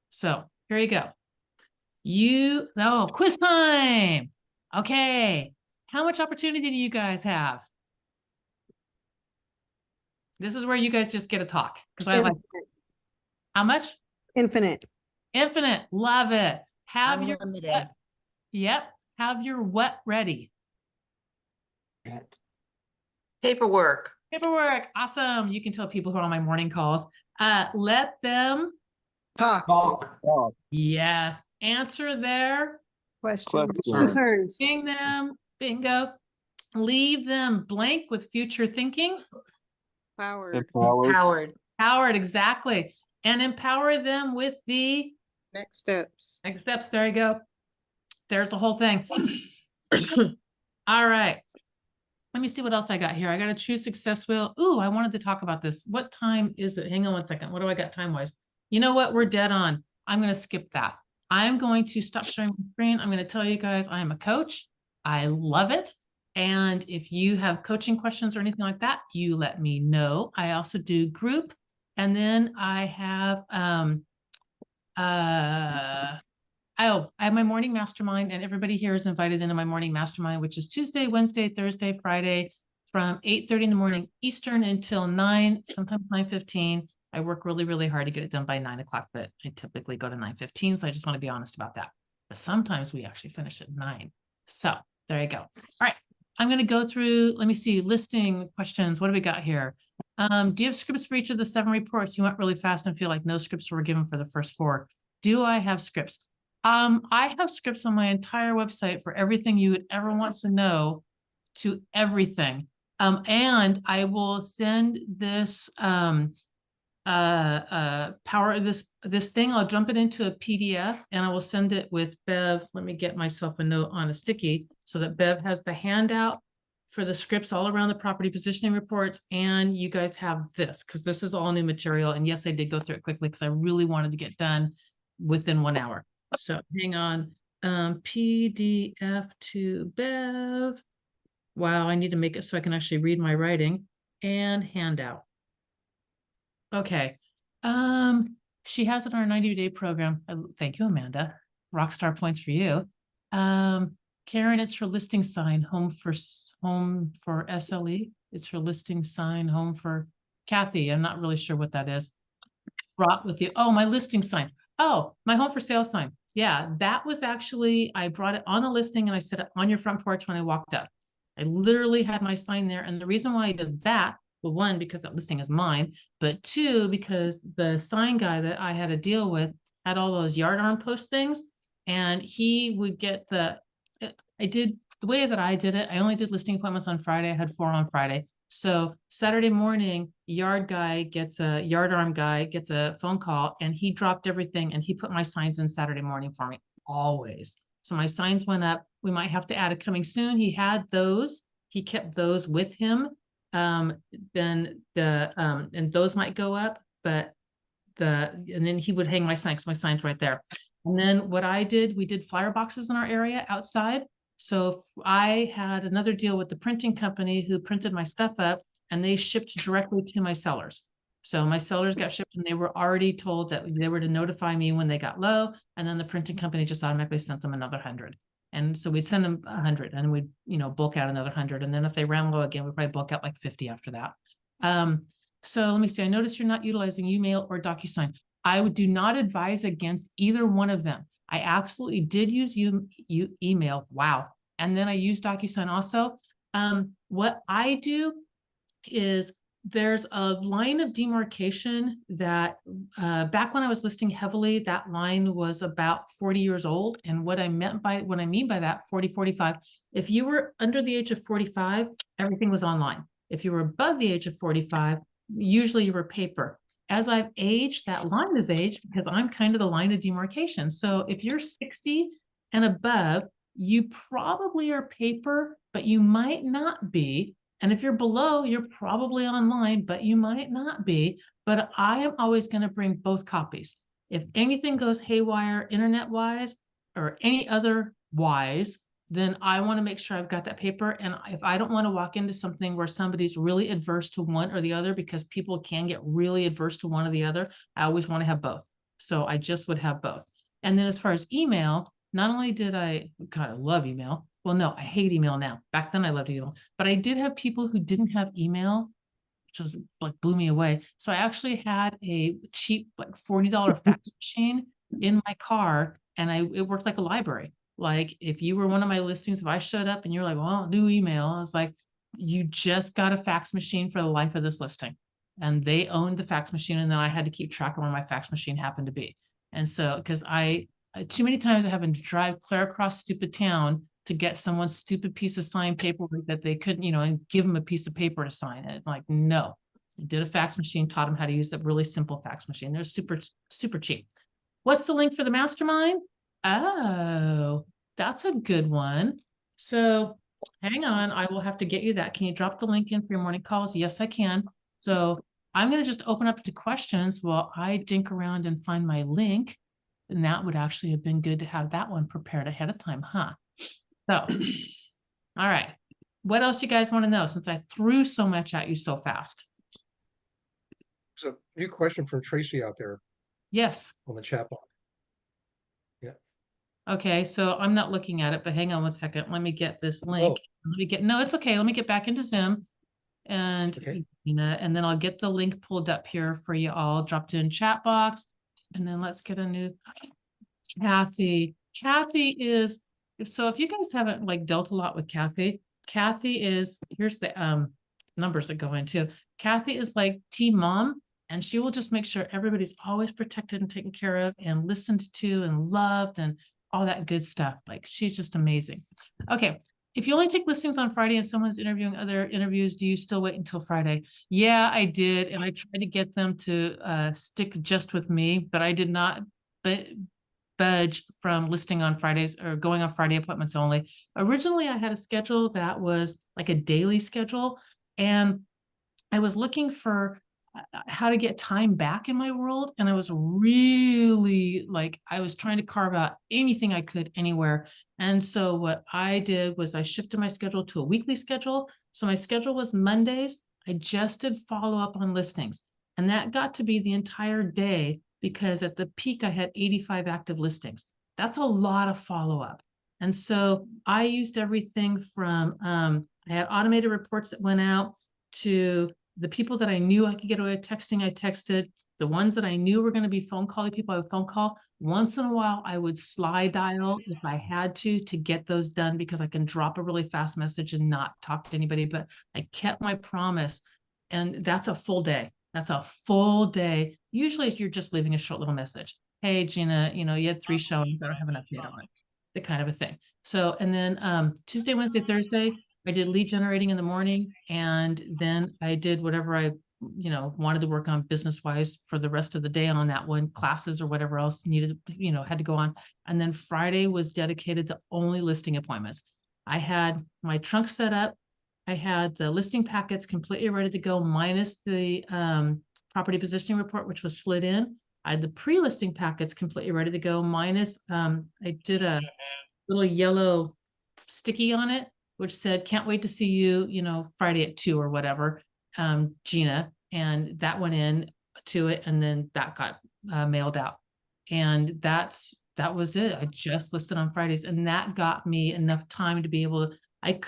So here you go. Quiz time. Okay. How much opportunity do you guys have? This is where you guys just get to talk, because I like it. How much? Infinite. Infinite. Love it. Have your Unlimited. what? Yep. Have your what ready? Paperwork. Paperwork. Awesome. You can tell people who are on my morning calls. Let them Talk. Yes. Answer their Questions. Questions. Concerns. Bing them. Bingo. Leave them blank with future thinking. Power. Empowered. Powered, exactly. And empower them with the Next steps. next steps. There you go. There's the whole thing. All right. Let me see what else I got here. I got a true success wheel. Ooh, I wanted to talk about this. What time is it? Hang on 1 second. What do I got time-wise? You know what? We're dead on. I'm going to skip that. I'm going to stop sharing my screen. I'm going to tell you guys I am a coach. I love it. And if you have coaching questions or anything like that, you let me know. I also do group. And then I have, I have my morning mastermind, and everybody here is invited into my morning mastermind, which is Tuesday, Wednesday, Thursday, Friday, from 8:30 in the morning Eastern until 9, sometimes 9:15. I work really, really hard to get it done by 9 o'clock, but I typically go to 9:15. So I just want to be honest about that. But sometimes we actually finish at 9. So there you go. All right. I'm going to go through, let me see, listing questions. What do we got here? Do you have scripts for each of the 7 reports? You went really fast and feel like no scripts were given for the first 4. Do I have scripts? I have scripts on my entire website for everything you would ever want to know, to everything. And I will send this this thing. I'll dump it into a PDF, and I will send it with Bev. Let me get myself a note on a sticky so that Bev has the handout for the scripts all around the property positioning reports. And you guys have this, because this is all new material. And yes, I did go through it quickly because I really wanted to get done within 1 hour. So hang on. PDF to Bev. Wow, I need to make it so I can actually read my writing, and handout. Okay. She has it on our 90-day program. Thank you, Amanda. Rockstar points for you. Karen, it's her listing sign, home for SLE. It's her listing sign, home for Kathy. I'm not really sure what that is. Brought with you. Oh, my listing sign. Oh, my home for sale sign. Yeah, that was actually, I brought it on the listing and I set it on your front porch when I walked up. I literally had my sign there. And the reason why I did that, well, 1, because that listing is mine, but 2, because the sign guy that I had to deal with had all those yard arm post things, and he would get the way that I did it. I only did listing appointments on Friday. I had 4 on Friday. So Saturday morning, yard arm guy gets a phone call, and he dropped everything and he put my signs in Saturday morning for me always. So my signs went up. We might have to add a coming soon. He had those, he kept those with him. And those might go up, but and then he would hang my sign, because my sign's right there. And then what I did, we did flyer boxes in our area outside. So I had another deal with the printing company who printed my stuff up, and they shipped directly to my sellers. So my sellers got shipped, and they were already told that they were to notify me when they got low. And then the printing company just automatically sent them another 100. And so we'd send them 100, and we'd, bulk out another 100. And then if they ran low again, we'd probably bulk out like 50 after that. So let me see. I noticed you're not utilizing email or DocuSign. I do not advise against either one of them. I absolutely did use you email. Wow. And then I use DocuSign also. What I do is there's a line of demarcation that back when I was listing heavily, that line was about 40 years old. And what I mean by that, 40, 45, if you were under the age of 45, everything was online. If you were above the age of 45, usually you were paper. As I've aged, that line has aged because I'm kind of the line of demarcation. So if you're 60 and above, you probably are paper, but you might not be. And if you're below, you're probably online, but you might not be. But I am always going to bring both copies. If anything goes haywire internet-wise or any other wise, then I want to make sure I've got that paper. And if I don't want to walk into something where somebody's really adverse to one or the other, because people can get really adverse to one or the other, I always want to have both. So I just would have both. And then as far as email, not only did I kind of love email. Well, no, I hate email now. Back then I loved email, but I did have people who didn't have email, which was like blew me away. So I actually had a cheap, like $40 fax machine in my car, and it worked like a library. Like if you were one of my listings, if I showed up and you're like, well, I'll do email, I was like, you just got a fax machine for the life of this listing. And they owned the fax machine, and then I had to keep track of where my fax machine happened to be. And so, because too many times I having to drive clear across stupid town to get someone's stupid piece of signed paperwork that they couldn't, and give them a piece of paper to sign it. Like, no, I did a fax machine, taught them how to use a really simple fax machine. They're super, super cheap. What's the link for the mastermind? Oh, that's a good one. So hang on, I will have to get you that. Can you drop the link in for your morning calls? Yes, I can. So I'm going to just open up to questions while I dink around and find my link. And that would actually have been good to have that one prepared ahead of time, huh? So, all right. What else you guys want to know since I threw so much at you so fast? There's a new question from Tracy out there Yes. on the chat box. Yeah. Okay, so I'm not looking at it, but hang on one second. Let me get this link. No, it's okay. Let me get back into Zoom and, and then I'll get the link pulled up here for you all, dropped in chat box. And then let's get a new Kathy. Kathy is, so if you guys haven't like dealt a lot with Kathy is, here's the numbers that go into. Kathy is like team mom, and she will just make sure everybody's always protected and taken care of and listened to and loved and all that good stuff. Like, she's just amazing. Okay. If you only take listings on Friday and someone's interviewing other interviews, do you still wait until Friday? Yeah, I did. And I tried to get them to stick just with me, but I did not budge from listing on Fridays or going on Friday appointments only. Originally, I had a schedule that was like a daily schedule, and I was looking for how to get time back in my world. And I was really like, I was trying to carve out anything I could anywhere. And so what I did was I shifted my schedule to a weekly schedule. So my schedule was Mondays. I just did follow up on listings, and that got to be the entire day because at the peak I had 85 active listings. That's a lot of follow up. And so I used everything from, I had automated reports that went out to the people that I knew I could get away with texting, I texted. The ones that I knew were going to be phone calling people, I would phone call. Once in a while, I would slide dial if I had to get those done, because I can drop a really fast message and not talk to anybody. But I kept my promise, and that's a full day. That's a full day. Usually you're just leaving a short little message. Hey, Gina, you had 3 showings. I don't have an update on it. The kind of a thing. So, and then Tuesday, Wednesday, Thursday, I did lead generating in the morning, and then I did whatever I, wanted to work on business-wise for the rest of the day on that one, classes or whatever else needed, had to go on. And then Friday was dedicated to only listing appointments. I had my trunk set up. I had the listing packets completely ready to go, minus the property positioning report, which was slid in. I had the pre-listing packets completely ready to go, minus I did a little yellow sticky on it, which said, can't wait to see you, Friday at 2 or whatever, Gina. And that went in to it. And then that got mailed out. And that was it. I just listed on Fridays, and that got me enough time to be able to, I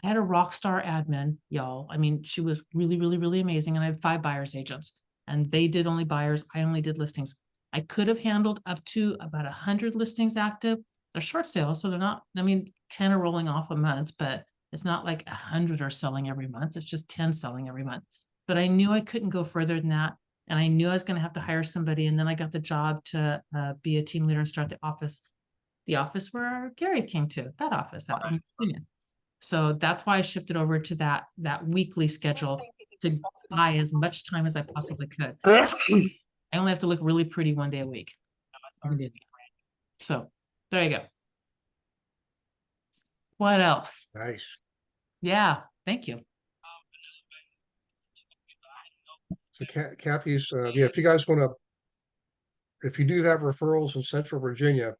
had a rock star admin, y'all. I mean, she was really, really, really amazing. And I had 5 buyers agents, and they did only buyers. I only did listings. I could have handled up to about 100 listings active. They're short sales, so they're not, I mean, 10 are rolling off a month, but it's not like 100 are selling every month. It's just 10 selling every month. But I knew I couldn't go further than that. And I knew I was going to have to hire somebody. And then I got the job to be a team leader and start the office where Gary came to, that office out in Virginia. So that's why I shifted over to that weekly schedule to buy as much time as I possibly could. I only have to look really pretty one day a week. So there you go. What else? Nice. Yeah, thank you. So Kathy's, yeah, if you guys want to, if you do have referrals in Central Virginia,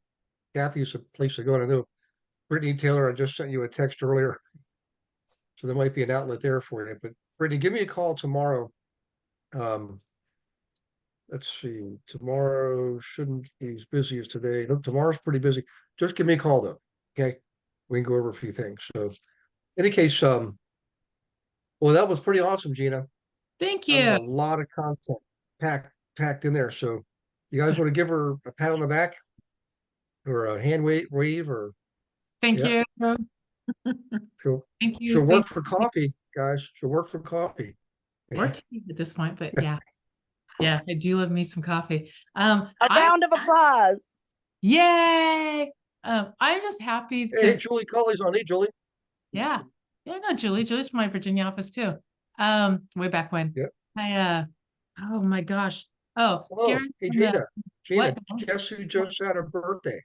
Kathy's a place to go. And I know Brittany Taylor, I just sent you a text earlier. So there might be an outlet there for you. But Brittany, give me a call tomorrow. Let's see, tomorrow shouldn't be as busy as today. No, tomorrow's pretty busy. Just give me a call though. Okay. We can go over a few things. So in any case, well, that was pretty awesome, Gina. Thank That was a you. lot of content packed in there. So you guys want to give her a pat on the back or a hand wave or Thank yeah. you. she'll Thank you. she'll work for coffee, guys. She'll work for coffee. Or tea at this point, but yeah. Yeah, I do love me some coffee. A round of applause. Yay! I'm just happy Hey, because Julie Colley's on. Hey, Julie. yeah, no, Julie's from my Virginia office too. Way back when. Yeah. Oh my gosh. Oh, Hello. Gary, Hey, Gina. what? Guess who just had a birthday?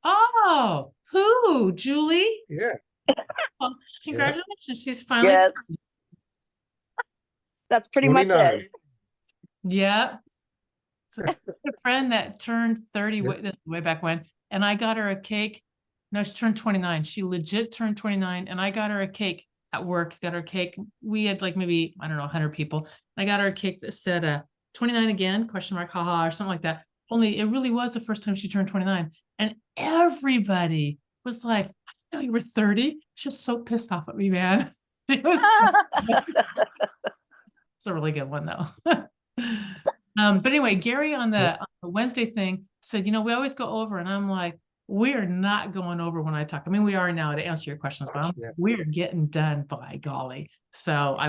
Oh, who? Julie? Yeah. Oh, congratulations. She's finally. Yes. That's pretty much 29. it. Yeah. So a friend that turned 30 way back when, and I got her a cake. No, she turned 29. She legit turned 29, and I got her a cake at work. Got her a cake. We had like maybe, I don't know, 100 people. I got her a cake that said 29 again, question mark, haha, or something like that. Only it really was the first time she turned 29. And everybody was like, I know you were 30. She's so pissed off at me, man. It was it's a really good one though. But anyway, Gary on the Wednesday thing said, we always go over, and I'm like, we're not going over when I talk. I mean, we are now to answer your questions, but we're getting done, by golly. So I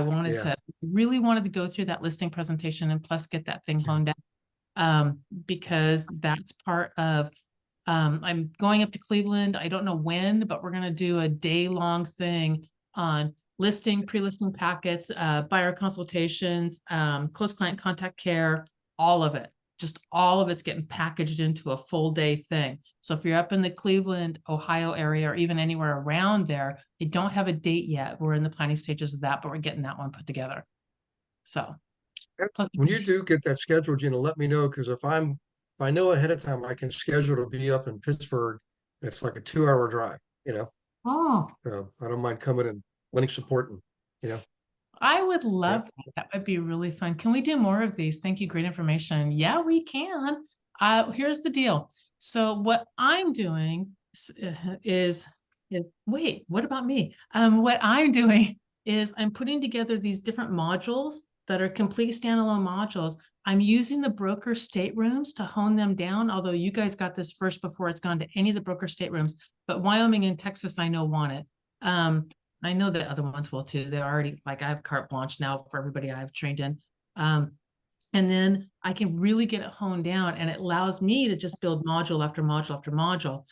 really wanted to go through that listing presentation and plus get that thing honed out, because that's part of, I'm going up to Cleveland. I don't know when, but we're going to do a day-long thing on listing, pre-listing packets, buyer consultations, close client contact care, all of it. Just all of it's getting packaged into a full day thing. So if you're up in the Cleveland, Ohio area, or even anywhere around there, they don't have a date yet. We're in the planning stages of that, but we're getting that one put together. So when you do get that scheduled, Gina, let me know, because if I know ahead of time, I can schedule to be up in Pittsburgh. It's like a 2-hour drive, Oh, so I don't mind coming and lending support and, I would love that. That would be really fun. Can we do more of these? Thank you. Great information. Yeah, we can. Here's the deal. So what I'm doing is wait, what about me? What I'm doing is I'm putting together these different modules that are complete standalone modules. I'm using the broker staterooms to hone them down, although you guys got this first before it's gone to any of the broker staterooms, but Wyoming and Texas, I know want it. I know the other ones will too. They're already, like, I have carte blanche now for everybody I've trained in. And then I can really get it honed down, and it allows me to just build module after module after module.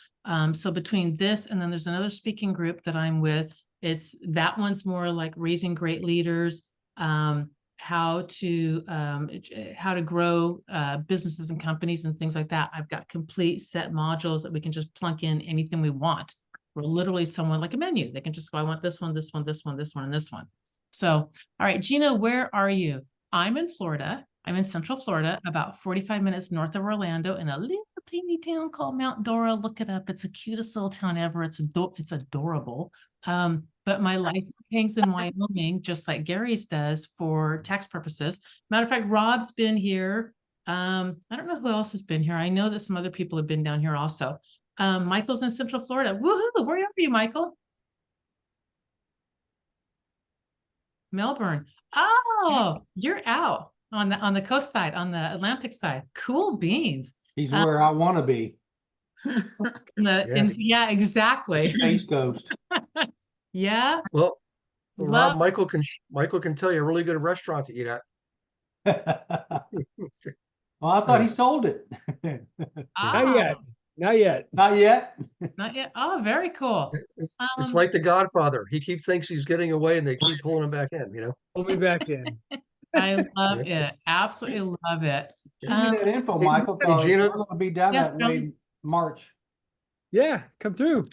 So between this, and then there's another speaking group that I'm with, that one's more like raising great leaders, how to grow businesses and companies and things like that. I've got complete set modules that we can just plunk in anything we want. We're literally someone like a menu. They can just go, I want this one, this one, this one, this one, and this one. So, all right, Gina, where are you? I'm in Florida. I'm in Central Florida, about 45 minutes north of Orlando, in a little teeny town called Mount Dora. Look it up. It's the cutest little town ever. It's adorable. But my license hangs in Wyoming, just like Gary's does, for tax purposes. Matter of fact, Rob's been here. I don't know who else has been here. I know that some other people have been down here also. Michael's in Central Florida. Woohoo! Where are you, Michael? Melbourne. Oh, you're out. on the coast side, on the Atlantic side. Cool beans. He's where I want to be. Yeah, exactly. Space Coast. Yeah. Well, Love. Rob, Michael can tell you a really good restaurant to eat at. Well, I thought he sold it. Ah, Not yet. Not yet. not yet. Oh, very cool. It's like The Godfather. He thinks he's getting away, and they keep pulling him back in. You know. Pull me back in. I love it. Absolutely love it. Send me that info, Michael. Hey, Gina. We're going to be down Yes, that way in March. Yeah, come through.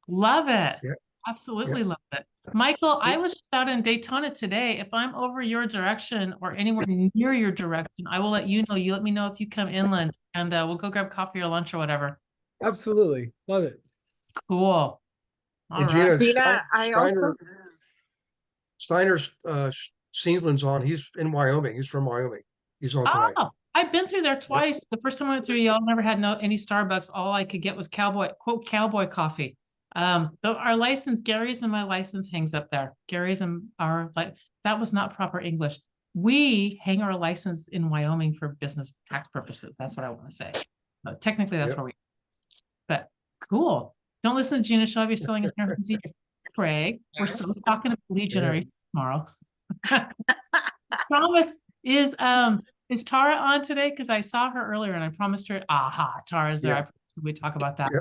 Love it. Yeah. Absolutely love it. Michael, I was just out in Daytona today. If I'm over your direction or anywhere near your direction, I will let you know. You let me know if you come inland, and we'll go grab coffee or lunch or whatever. Absolutely. Love it. Cool. All And right. Gina, I also Steiner's Seasland's on. He's in Wyoming. He's from Wyoming. He's on tonight. Oh, I've been through there twice. The first time I went through, y'all never had any Starbucks. All I could get was cowboy coffee. Our license, Gary's and my license hangs up there. Gary's and our, that was not proper English. We hang our license in Wyoming for business tax purposes. That's what I want to say. But technically, that's where we, but cool. Don't listen to Gina. She'll be selling in San Francisco. Craig, we're still talking about lead generation tomorrow. Promise, is Tara on today? Because I saw her earlier and I promised her, Tara's there. Yeah. We talk about that.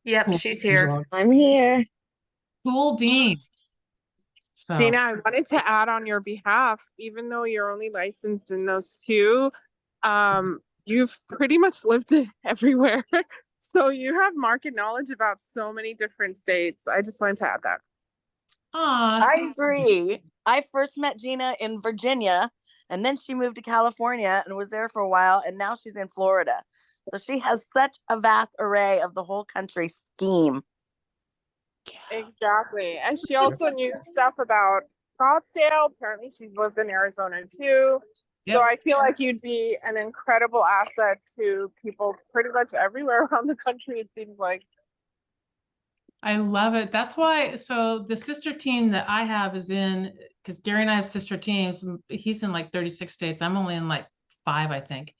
Yep, Cool. she's here. I'm here. Cool bean. So Gina, I wanted to add on your behalf, even though you're only licensed in those two, you've pretty much lived everywhere. So you have market knowledge about so many different states. I just wanted to add that. I agree. I first met Gina in Virginia, and then she moved to California and was there for a while, and now she's in Florida. So she has such a vast array of the whole country scheme. Exactly. And she also knew stuff about Scottsdale. Apparently she's lived in Arizona too. So I feel like you'd be an incredible asset to people pretty much everywhere around the country, it seems like. I love it. That's why. So the sister team that I have is in, because Gary and I have sister teams. He's in like 36 states. I'm only in like 5, I think.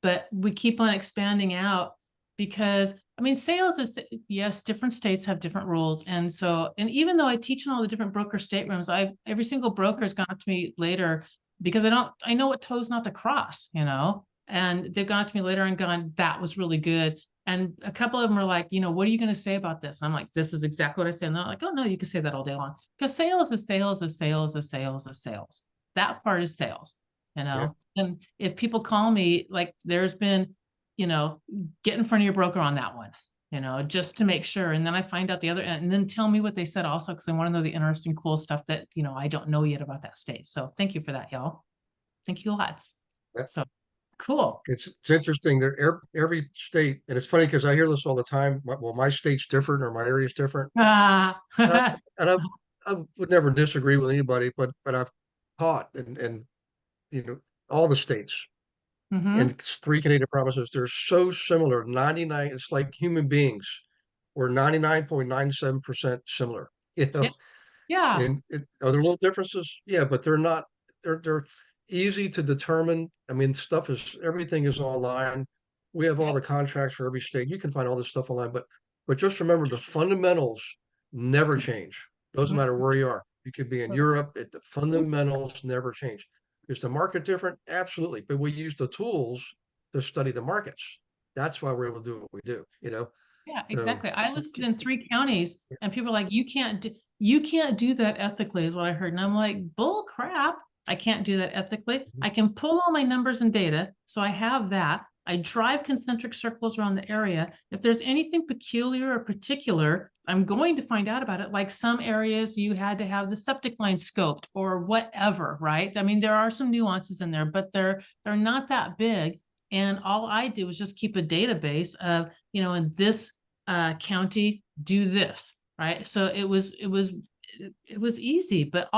But we keep on expanding out because, I mean, sales is, yes, different states have different rules. And so, and even though I teach in all the different broker staterooms, every single broker has gone up to me later because I know what toes not to cross, you know, and they've gone up to me later and gone, that was really good. And a couple of them are like, you know, what are you going to say about this? I'm like, this is exactly what I said. And they're like, oh no, you can say that all day long, because sales is sales is sales is sales is sales. That part is sales, you know? And if people call me, like there's been, you know, get in front of your broker on that one, you know, just to make sure. And then I find out the other, and then tell me what they said also, because I want to know the interesting, cool stuff that, you know, I don't know yet about that state. So thank you for that, y'all. Thank you lots. So cool. It's interesting. Every state, and it's funny because I hear this all the time. Well, my state's different or my area's different. And I would never disagree with anybody, but I've taught and you know, all the states and 3 Canadian provinces, they're so similar. 99, it's like human beings. We're 99.97% similar. You know? Yeah. And are there little differences? Yeah, but they're not. They're easy to determine. I mean, everything is online. We have all the contracts for every state. You can find all this stuff online, but just remember the fundamentals never change. Doesn't matter where you are. You could be in Europe. The fundamentals never change. Is the market different? Absolutely. But we use the tools to study the markets. That's why we're able to do what we do, you know? Yeah, exactly. I listed in 3 counties and people are like, you can't do that ethically is what I heard. And I'm like, bull crap. I can't do that ethically. I can pull all my numbers and data. So I have that. I drive concentric circles around the area. If there's anything peculiar or particular, I'm going to find out about it. Like some areas you had to have the septic line scoped or whatever, right? I mean, there are some nuances in there, but they're not that big. And all I do is just keep a database of, you know, in this county, do this, right? So it was easy, but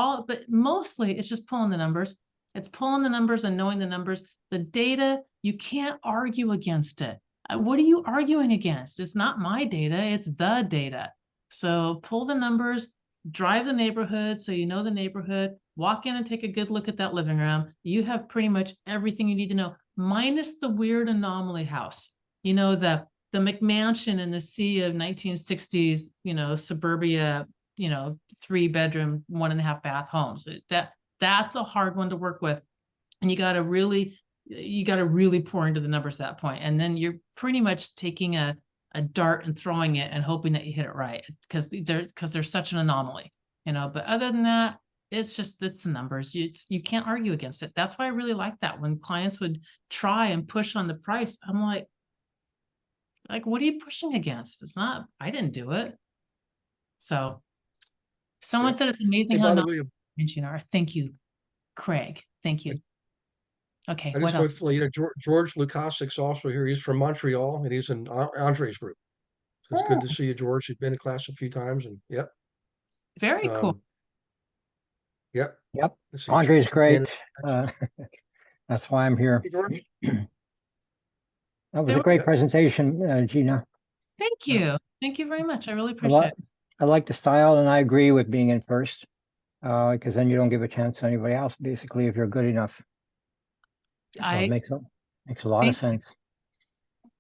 mostly it's just pulling the numbers. It's pulling the numbers and knowing the numbers. The data, you can't argue against it. What are you arguing against? It's not my data, it's the data. So pull the numbers drive the neighborhood so you know the neighborhood, walk in and take a good look at that living room. You have pretty much everything you need to know, minus the weird anomaly house. You know, the McMansion in the sea of 1960s, you know, suburbia, you know, 3-bedroom, 1.5 bath homes. That's a hard one to work with. And you got to really pour into the numbers at that point. And then you're pretty much taking a dart and throwing it and hoping that you hit it right, because there's such an anomaly, you know. But other than that, it's the numbers. You can't argue against it. That's why I really like that when clients would try and push on the price. I'm like, what are you pushing against? It's not, I didn't do it. So someone said it's amazing how not mentioned are. Thank you, Craig. Thank you. Okay. I just hopefully, you know, George Lukasik's also here. He's from Montreal and he's in Andre's group. So it's good to see you, George. He's been in class a few times, and yep. Very cool. Yep. Andre's great. That's why I'm here. Hey, George. That was a great presentation, Gina. Thank you. Thank you very much. I really appreciate it. I like the style, and I agree with being in first, because then you don't give a chance to anybody else, basically, if you're good enough. So it makes a lot of sense.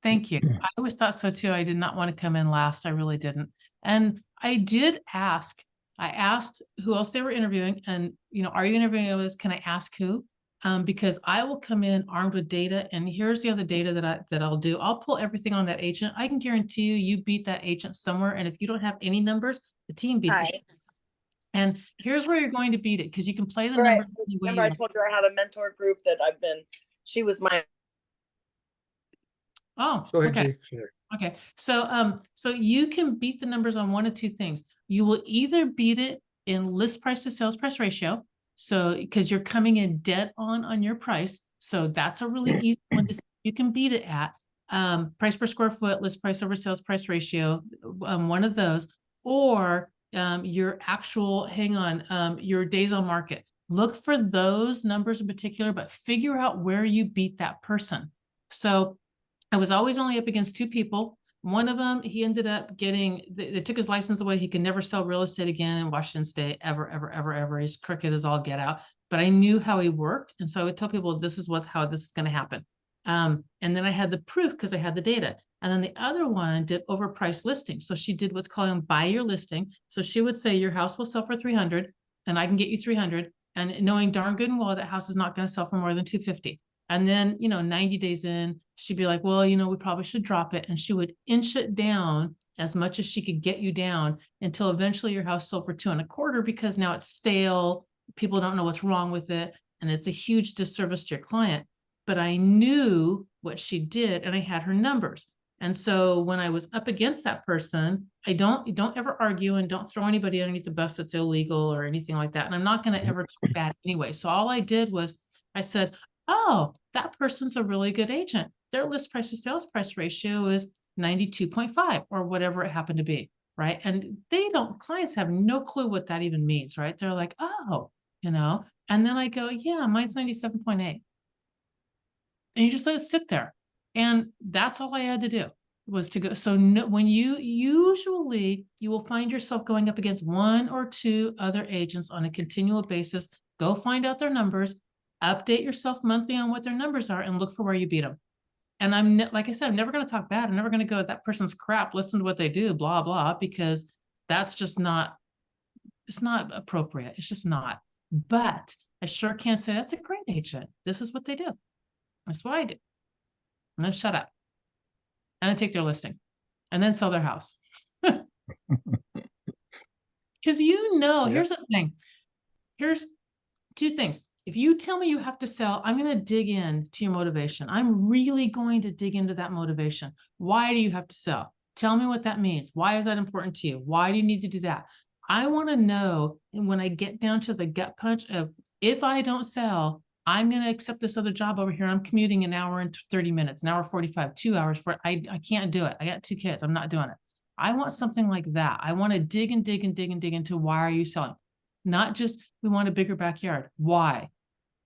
Thank you. I always thought so too. I did not want to come in last. I really didn't. And I did ask. I asked who else they were interviewing, and, you know, are you interviewing others? Can I ask who? Because I will come in armed with data, and here's the other data that I'll do. I'll pull everything on that agent. I can guarantee you beat that agent somewhere. And if you don't have any numbers, the team beats it. And here's where you're going to beat it, because you can play the numbers. Remember, I told you I have a mentor group that she was my. Oh, go ahead. Okay. Okay. So you can beat the numbers on one of two things. You will either beat it in list price to sales price ratio. So, because you're coming in dead on your price. So that's a really easy one to see. You can beat it at price per square foot, list price over sales price ratio, one of those, or your actual, your days on market. Look for those numbers in particular, but figure out where you beat that person. So I was always only up against two people. One of them, he ended up getting, they took his license away. He could never sell real estate again in Washington State, ever. He's crooked as all get out. But I knew how he worked. And so I would tell people, this is how this is going to happen. And then I had the proof because I had the data. And then the other one did overpriced listing. So she did what's called buy your listing. So she would say, your house will sell for 300 and I can get you 300. And knowing darn good and well that house is not going to sell for more than 250. And then, 90 days in, she'd be like, well, we probably should drop it. And she would inch it down as much as she could get you down until eventually your house sold for 2.25, because now it's stale. People don't know what's wrong with it. And it's a huge disservice to your client. But I knew what she did and I had her numbers. And so when I was up against that person, I don't ever argue and don't throw anybody underneath the bus that's illegal or anything like that. And I'm not going to ever talk bad anyway. So all I did was I said, oh, that person's a really good agent. Their list price to sales price ratio is 92.5 or whatever it happened to be, right? And clients have no clue what that even means, right? They're like, oh, and then I go, yeah, mine's 97.8. And you just let it sit there. And that's all I had to do was to go. So when you will find yourself going up against one or two other agents on a continual basis. Go find out their numbers. Update yourself monthly on what their numbers are and look for where you beat them. And like I said, I'm never going to talk bad. I'm never going to go, that person's crap, listen to what they do, blah, blah, because that's just it's not appropriate. It's just not. But I sure can say that's a great agent. This is what they do. That's what I do. And then shut up. And then take their listing. And then sell their house. Because here's the thing. Here's two things. If you tell me you have to sell, I'm going to dig in to your motivation. I'm really going to dig into that motivation. Why do you have to sell? Tell me what that means. Why is that important to you? Why do you need to do that? I want to know, and when I get down to the gut punch of, if I don't sell, I'm going to accept this other job over here. I'm commuting an hour and 30 minutes, an hour 45, 2 hours for it. I can't do it. I got 2 kids. I'm not doing it. I want something like that. I want to dig into why are you selling? Not just, we want a bigger backyard. Why?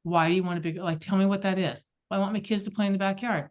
Why do you want a bigger, tell me what that is. Well, I want my kids to play in the backyard.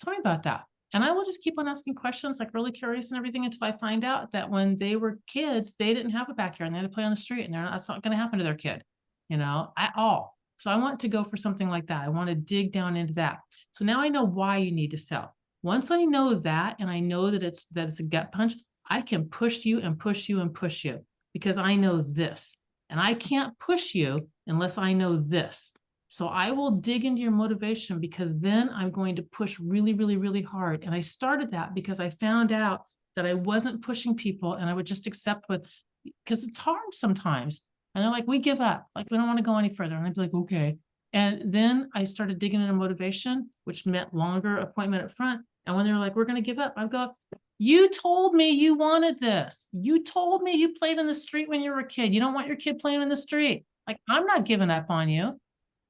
Tell me about that. And I will just keep on asking questions, like really curious and everything, until I find out that when they were kids, they didn't have a backyard and they had to play on the street, and that's not going to happen to their kid, at all. So I want to go for something like that. I want to dig down into that. So now I know why you need to sell. Once I know that, and I know that it's a gut punch, I can push you and push you and push you because I know this, and I can't push you unless I know this. So I will dig into your motivation, because then I'm going to push really, really, really hard. And I started that because I found out that I wasn't pushing people, and I would just accept because it's hard sometimes. And they're like, we give up, like, we don't want to go any further. And I'd be like, okay. And then I started digging into motivation, which meant longer appointment up front. And when they're like, we're going to give up, I'd go, you told me you wanted this. You told me you played in the street when you were a kid. You don't want your kid playing in the street. Like, I'm not giving up on you.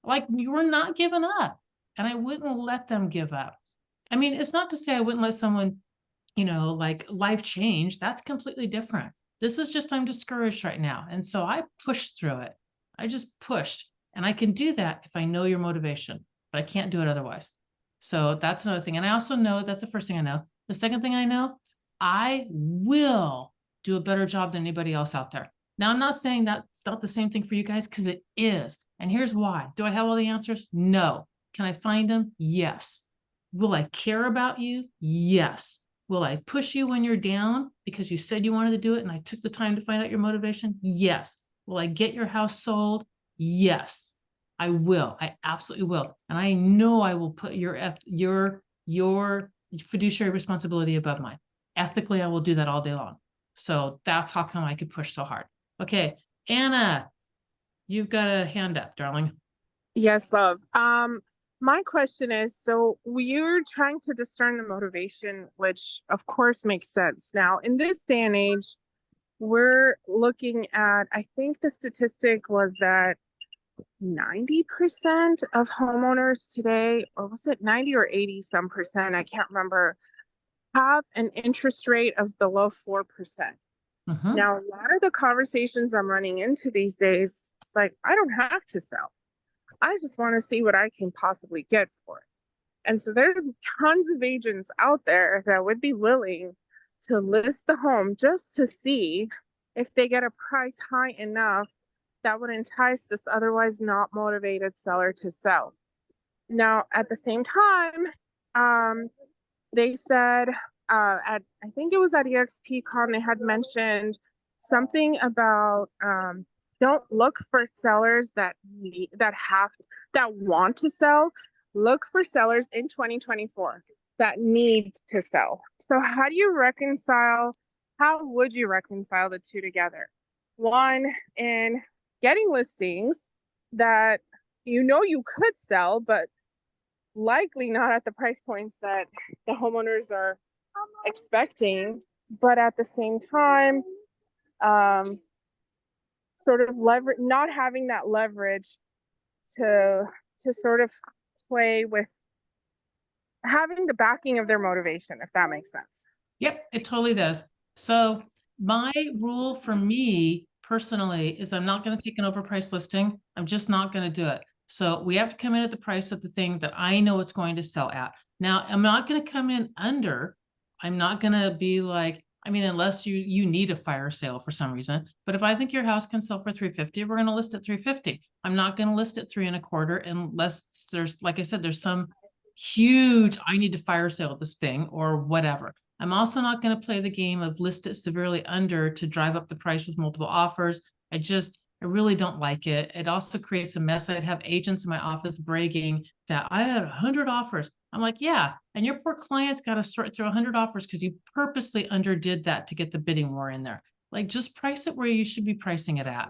Like, you were not giving up. And I wouldn't let them give up. I mean, it's not to say I wouldn't let someone, like, life change. That's completely different. This is just, I'm discouraged right now. And so I pushed through it. I just pushed. And I can do that if I know your motivation, but I can't do it otherwise. So that's another thing. And I also know, that's the first thing I know. The second thing I know, I will do a better job than anybody else out there. Now, I'm not saying that's not the same thing for you guys, because it is. And here's why. Do I have all the answers? No. Can I find them? Yes. Will I care about you? Yes. Will I push you when you're down because you said you wanted to do it and I took the time to find out your motivation? Yes. Will I get your house sold? Yes. I will. I absolutely will. And I know I will put your fiduciary responsibility above mine. Ethically, I will do that all day long. So that's how come I could push so hard. Okay, Anna, you've got a hand up, darling. Yes, love. My question is, so we're trying to discern the motivation, which of course makes sense. Now, in this day and age, we're looking at, I think the statistic was that 90% of homeowners today, or was it 90 or 80 some percent, I can't remember, have an interest rate of below 4%. Now, a lot of the conversations I'm running into these days, it's like, I don't have to sell. I just want to see what I can possibly get for it. And so there's tons of agents out there that would be willing to list the home just to see if they get a price high enough that would entice this otherwise not motivated seller to sell. Now, at the same time, they said, I think it was at EXPCon, they had mentioned something about don't look for sellers that want to sell. Look for sellers in 2024 that need to sell. So how would you reconcile the two together? One, in getting listings that you could sell, but likely not at the price points that the homeowners are expecting, but at the same time, sort of not having that leverage to sort of play with having the backing of their motivation, if that makes sense. Yep, it totally does. So my rule for me personally is I'm not going to take an overpriced listing. I'm just not going to do it. So we have to come in at the price of the thing that I know it's going to sell at. Now, I'm not going to come in under. I'm not going to be like, I mean, unless you need a fire sale for some reason. But if I think your house can sell for $350, we're going to list at $350. I'm not going to list at $325 unless there's, like I said, there's some huge, I need to fire sale this thing or whatever. I'm also not going to play the game of list it severely under to drive up the price with multiple offers. I really don't like it. It also creates a mess. I'd have agents in my office bragging that I had 100 offers. I'm like, yeah. And your poor client's got to sort through 100 offers because you purposely underdid that to get the bidding war in there. Like, just price it where you should be pricing it at.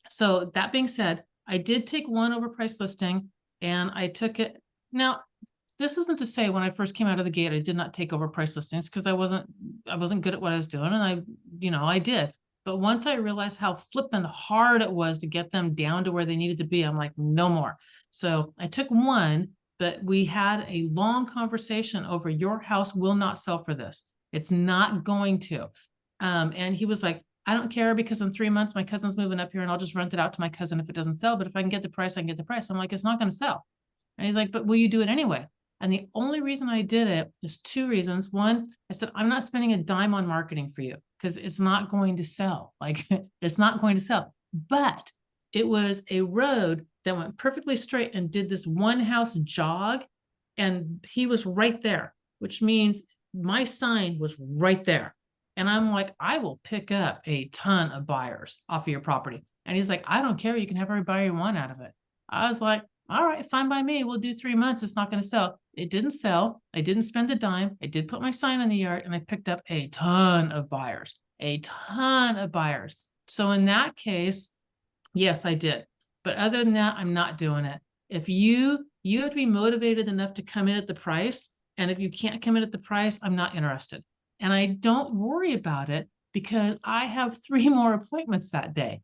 So that being said, I did take one overpriced listing and I took it. Now, this isn't to say when I first came out of the gate, I did not take overpriced listings because I wasn't good at what I was doing. And I did. But once I realized how flippin' hard it was to get them down to where they needed to be, I'm like, no more. So I took one, but we had a long conversation over your house will not sell for this. It's not going to. And he was like, I don't care because in 3 months, my cousin's moving up here and I'll just rent it out to my cousin if it doesn't sell. But if I can get the price, I can get the price. I'm like, it's not going to sell. And he's like, but will you do it anyway? And the only reason I did it is 2 reasons. One, I said, I'm not spending a dime on marketing for you because it's not going to sell. Like it's not going to sell. But it was a road that went perfectly straight and did this one house jog. And he was right there, which means my sign was right there. And I'm like, I will pick up a ton of buyers off of your property. And he's like, I don't care. You can have every buyer you want out of it. I was like, all right, fine by me. We'll do 3 months. It's not going to sell. It didn't sell. I didn't spend a dime. I did put my sign in the yard and I picked up a ton of buyers, a ton of buyers. So in that case, yes, I did. But other than that, I'm not doing it. If you have to be motivated enough to come in at the price. And if you can't come in at the price, I'm not interested. And I don't worry about it because I have 3 more appointments that day.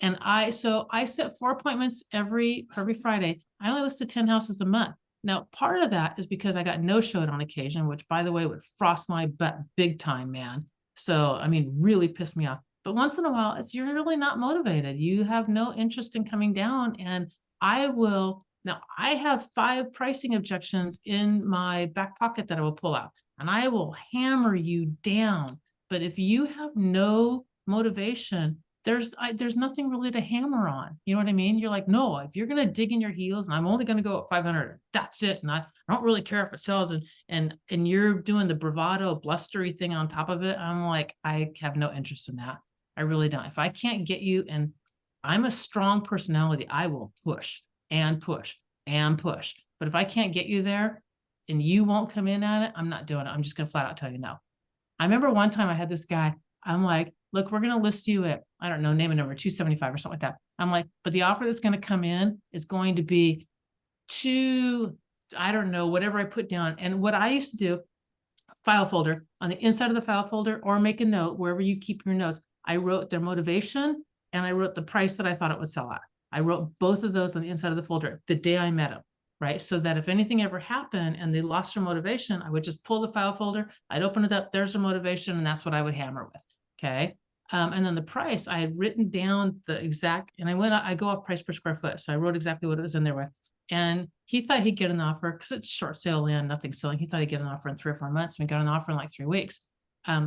And I set 4 appointments every Friday. I only listed 10 houses a month. Now, part of that is because I got no-showed on occasion, which by the way, would frost my butt big time, man. So, I mean, really pissed me off. But once in a while, you're really not motivated. You have no interest in coming down. And now I have 5 pricing objections in my back pocket that I will pull out and I will hammer you down. But if you have no motivation, there's nothing really to hammer on. You know what I mean? You're like, no, if you're going to dig in your heels and I'm only going to go at 500, that's it. And I don't really care if it sells and you're doing the bravado blustery thing on top of it. I'm like, I have no interest in that. I really don't. If I can't get you, and I'm a strong personality, I will push and push and push. But if I can't get you there and you won't come in at it, I'm not doing it. I'm just going to flat out tell you no. I remember one time I had this guy, I'm like, look, we're going to list you at, I don't know, name a number, 275 or something like that. I'm like, but the offer that's going to come in is going to be I don't know, whatever I put down. And what I used to do, file folder, on the inside of the file folder, or make a note wherever you keep your notes, I wrote their motivation and I wrote the price that I thought it would sell at. I wrote both of those on the inside of the folder the day I met them, right? So that if anything ever happened and they lost their motivation, I would just pull the file folder, I'd open it up, there's their motivation, and that's what I would hammer with, okay? And then the price, I had written down the exact, and I go off price per square foot. So I wrote exactly what it was in there with. And he thought he'd get an offer because it's short sale land, nothing selling. He thought he'd get an offer in 3 or 4 months. We got an offer in like 3 weeks,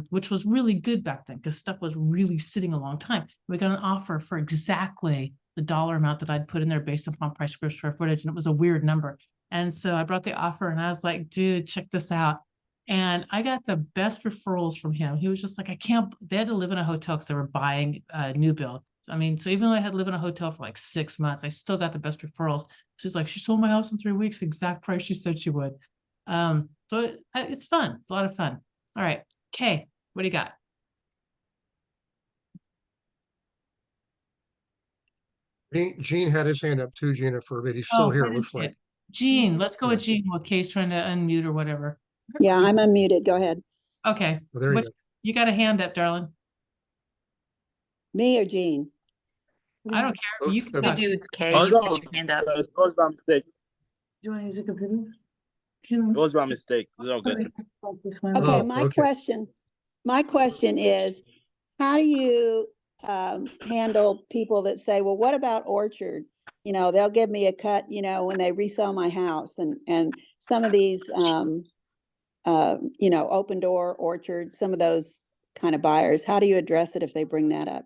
which was really good back then because stuff was really sitting a long time. We got an offer for exactly the dollar amount that I'd put in there based upon price per square footage. And it was a weird number. And so I brought the offer and I was like, dude, check this out. And I got the best referrals from him. He was just like, they had to live in a hotel because they were buying a new build. I mean, so even though I had to live in a hotel for like 6 months, I still got the best referrals. She's like, she sold my house in 3 weeks, exact price she said she would. So it's fun. It's a lot of fun. All right. Kay, what do you got? Gene had his hand up too, Gina, for a bit. He's still here, it looks like. Gene, let's go with Gene while Kay's trying to unmute or whatever. Yeah, I'm unmuted. Go ahead. Okay. Well, there you go. You got a hand up, darling. Me or Gene? I don't care. You can Hey, dudes, Kay, you put your hand up. It was by mistake. Do you want to use a computer? It was by mistake. It's all good. Okay, my question is, how do you handle people that say, well, what about Orchard? You know, they'll give me a cut, you know, when they resell my house, and some of these, you know, Open Door, Orchard, some of those kind of buyers. How do you address it if they bring that up?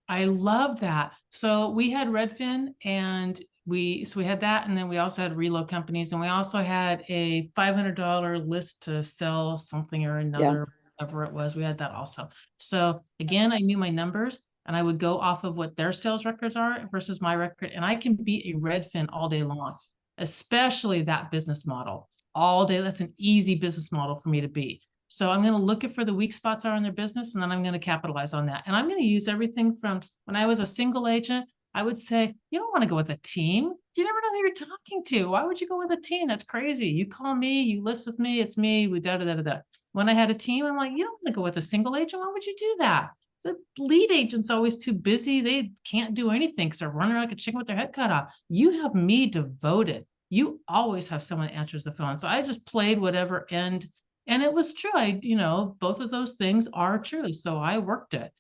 I love that. So we had Redfin and we had that. And then we also had reload companies, and we also had a $500 list to sell something or another, whatever it was. We had that also. So again, I knew my numbers and I would go off of what their sales records are versus my record. And I can beat a Redfin all day long, especially that business model all day. That's an easy business model for me to beat. So I'm going to look at for the weak spots are in their business, and then I'm going to capitalize on that. And I'm going to use everything from when I was a single agent. I would say, you don't want to go with a team. You never know who you're talking to. Why would you go with a team? That's crazy. You call me, you list with me, it's me, we da-da-da-da-da. When I had a team, I'm like, you don't want to go with a single agent. Why would you do that? The lead agent's always too busy. They can't do anything because they're running like a chicken with their head cut off. You have me devoted. You always have someone answers the phone. So I just played whatever end. And it was true. You know, both of those things are true. So I worked it.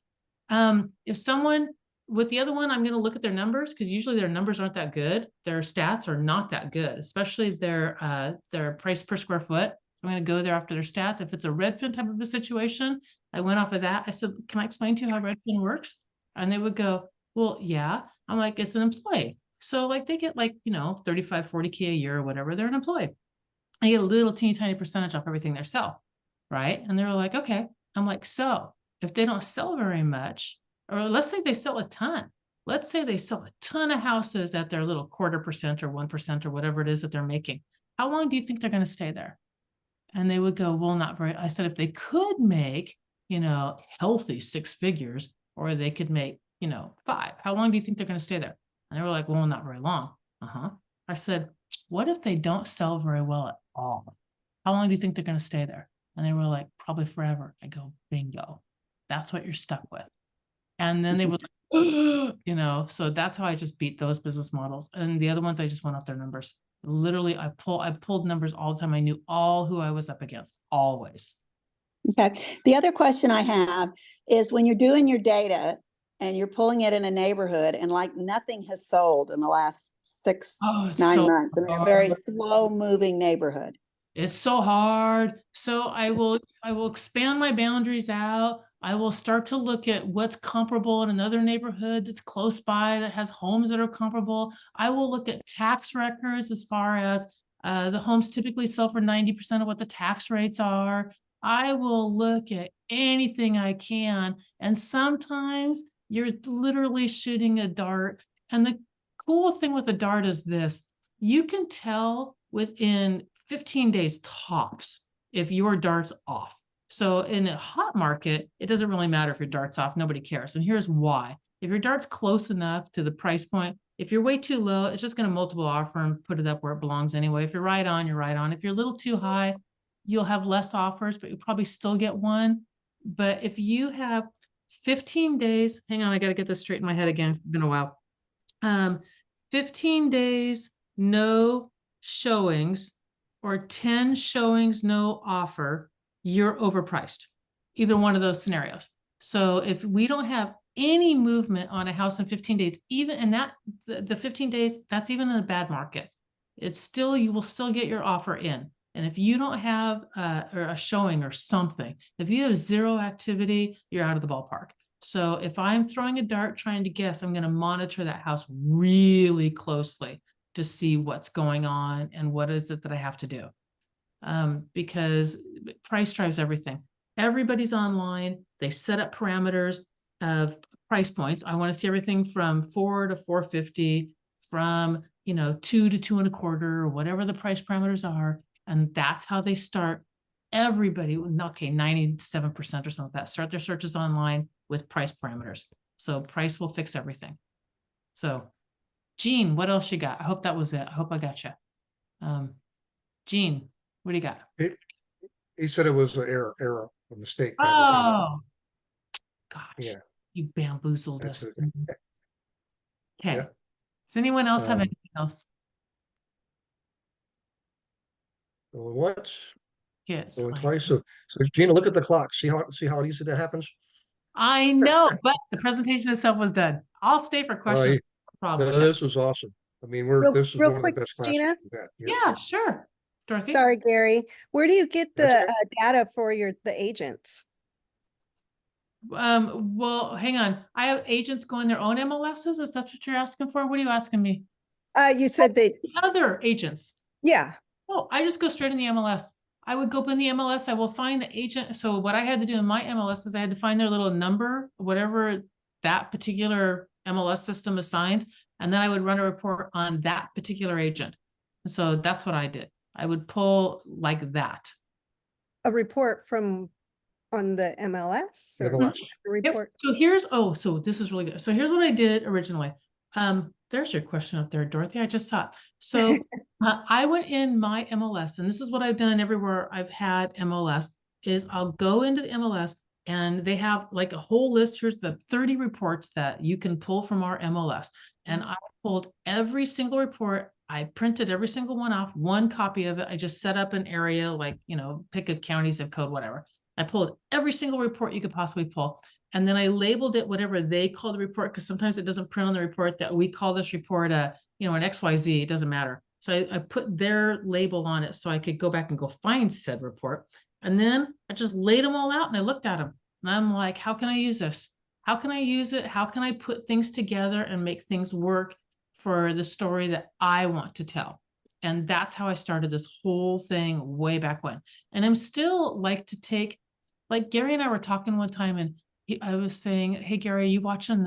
If someone with the other one, I'm going to look at their numbers because usually their numbers aren't that good. Their stats are not that good, especially their price per square foot. So I'm going to go there after their stats. If it's a Redfin type of a situation, I went off of that. I said, can I explain to you how Redfin works? And they would go, well, yeah. I'm like, it's an employee. So like they get like, 35, 40K a year or whatever. They're an employee. I get a little teeny tiny percentage off everything they sell. Right. And they were like, okay. I'm like, so if they don't sell very much, or let's say they sell a ton, let's say they sell a ton of houses at their little 0.25% or 1% or whatever it is that they're making. How long do you think they're going to stay there? And they would go, well, not very. I said, if they could make, healthy 6 figures, or they could make, 5, how long do you think they're going to stay there? And they were like, well, not very long. I said, what if they don't sell very well at all? How long do you think they're going to stay there? And they were like, probably forever. I go, bingo. That's what you're stuck with. And then they would, so that's how I just beat those business models. And the other ones, I just went off their numbers. Literally, I pulled numbers all the time. I knew all who I was up against, always. Okay. The other question I have is when you're doing your data and you're pulling it in a neighborhood and like nothing has sold in the last 9 months. I mean, a very slow moving neighborhood. It's so hard. So I will expand my boundaries out. I will start to look at what's comparable in another neighborhood that's close by that has homes that are comparable. I will look at tax records as far as the homes typically sell for 90% of what the tax rates are. I will look at anything I can. And sometimes you're literally shooting a dart. And the cool thing with a dart is this: you can tell within 15 days tops if your dart's off. So in a hot market, it doesn't really matter if your dart's off. Nobody cares. And here's why. If your dart's close enough to the price point, if you're way too low, it's just going to multiple offer and put it up where it belongs anyway. If you're right on, you're right on. If you're a little too high, you'll have less offers, but you'll probably still get one. But if you have 15 days, hang on, I got to get this straight in my head again. It's been a while. 15 days, no showings, or 10 showings, no offer, you're overpriced. Either one of those scenarios. So if we don't have any movement on a house in 15 days, even in that, the 15 days, that's even in a bad market. It's still, you will still get your offer in. And if you don't have or a showing or something, if you have zero activity, you're out of the ballpark. So if I'm throwing a dart trying to guess, I'm going to monitor that house really closely to see what's going on and what is it that I have to do. Because price drives everything. Everybody's online. They set up parameters of price points. I want to see everything from 4 to 450, from 2 to 2.25, or whatever the price parameters are. And that's how they start. Everybody, okay, 97% or something like that, start their searches online with price parameters. So price will fix everything. So Gene, what else you got? I hope that was it. I hope I got you. Gene, what do you got? He said it was an error, a mistake. Oh, gosh. Yeah. You bamboozled us. Okay. Okay. Yeah. Does anyone else have anything else? Going once, Yes. going twice. So Gina, look at the clock. See how easy that happens? I know, but the presentation itself was done. I'll stay for questions. No, this was awesome. I mean, this is one of the best classes Gina? we've had. Yeah, sure. Dorothy? Sorry, Gary. Where do you get the data for the agents? Well, hang on. I have agents going their own MLSs. Is that what you're asking for? What are you asking me? You said that other agents. Yeah. Oh, I just go straight in the MLS. I would go up in the MLS. I will find the agent. So what I had to do in my MLS is I had to find their little number, whatever that particular MLS system assigns. And then I would run a report on that particular agent. And so that's what I did. I would pull like that. A report on the MLS? MLS. Report. Yep. So so this is really good. So here's what I did originally. There's your question up there, Dorothy. I just saw it. So I went in my MLS, and this is what I've done everywhere I've had MLS, is I'll go into the MLS and they have like a whole list. Here's the 30 reports that you can pull from our MLS. And I pulled every single report. I printed every single one off, one copy of it. I just set up an area, like, pick a county, zip code, whatever. I pulled every single report you could possibly pull. And then I labeled it whatever they call the report, because sometimes it doesn't print on the report that we call this report an XYZ, it doesn't matter. So I put their label on it so I could go back and go find said report. And then I just laid them all out and I looked at them. And I'm like, how can I use this? How can I use it? How can I put things together and make things work for the story that I want to tell? And that's how I started this whole thing way back when. And I'm still like to take, like Gary and I were talking one time and I was saying, hey, Gary, are you watching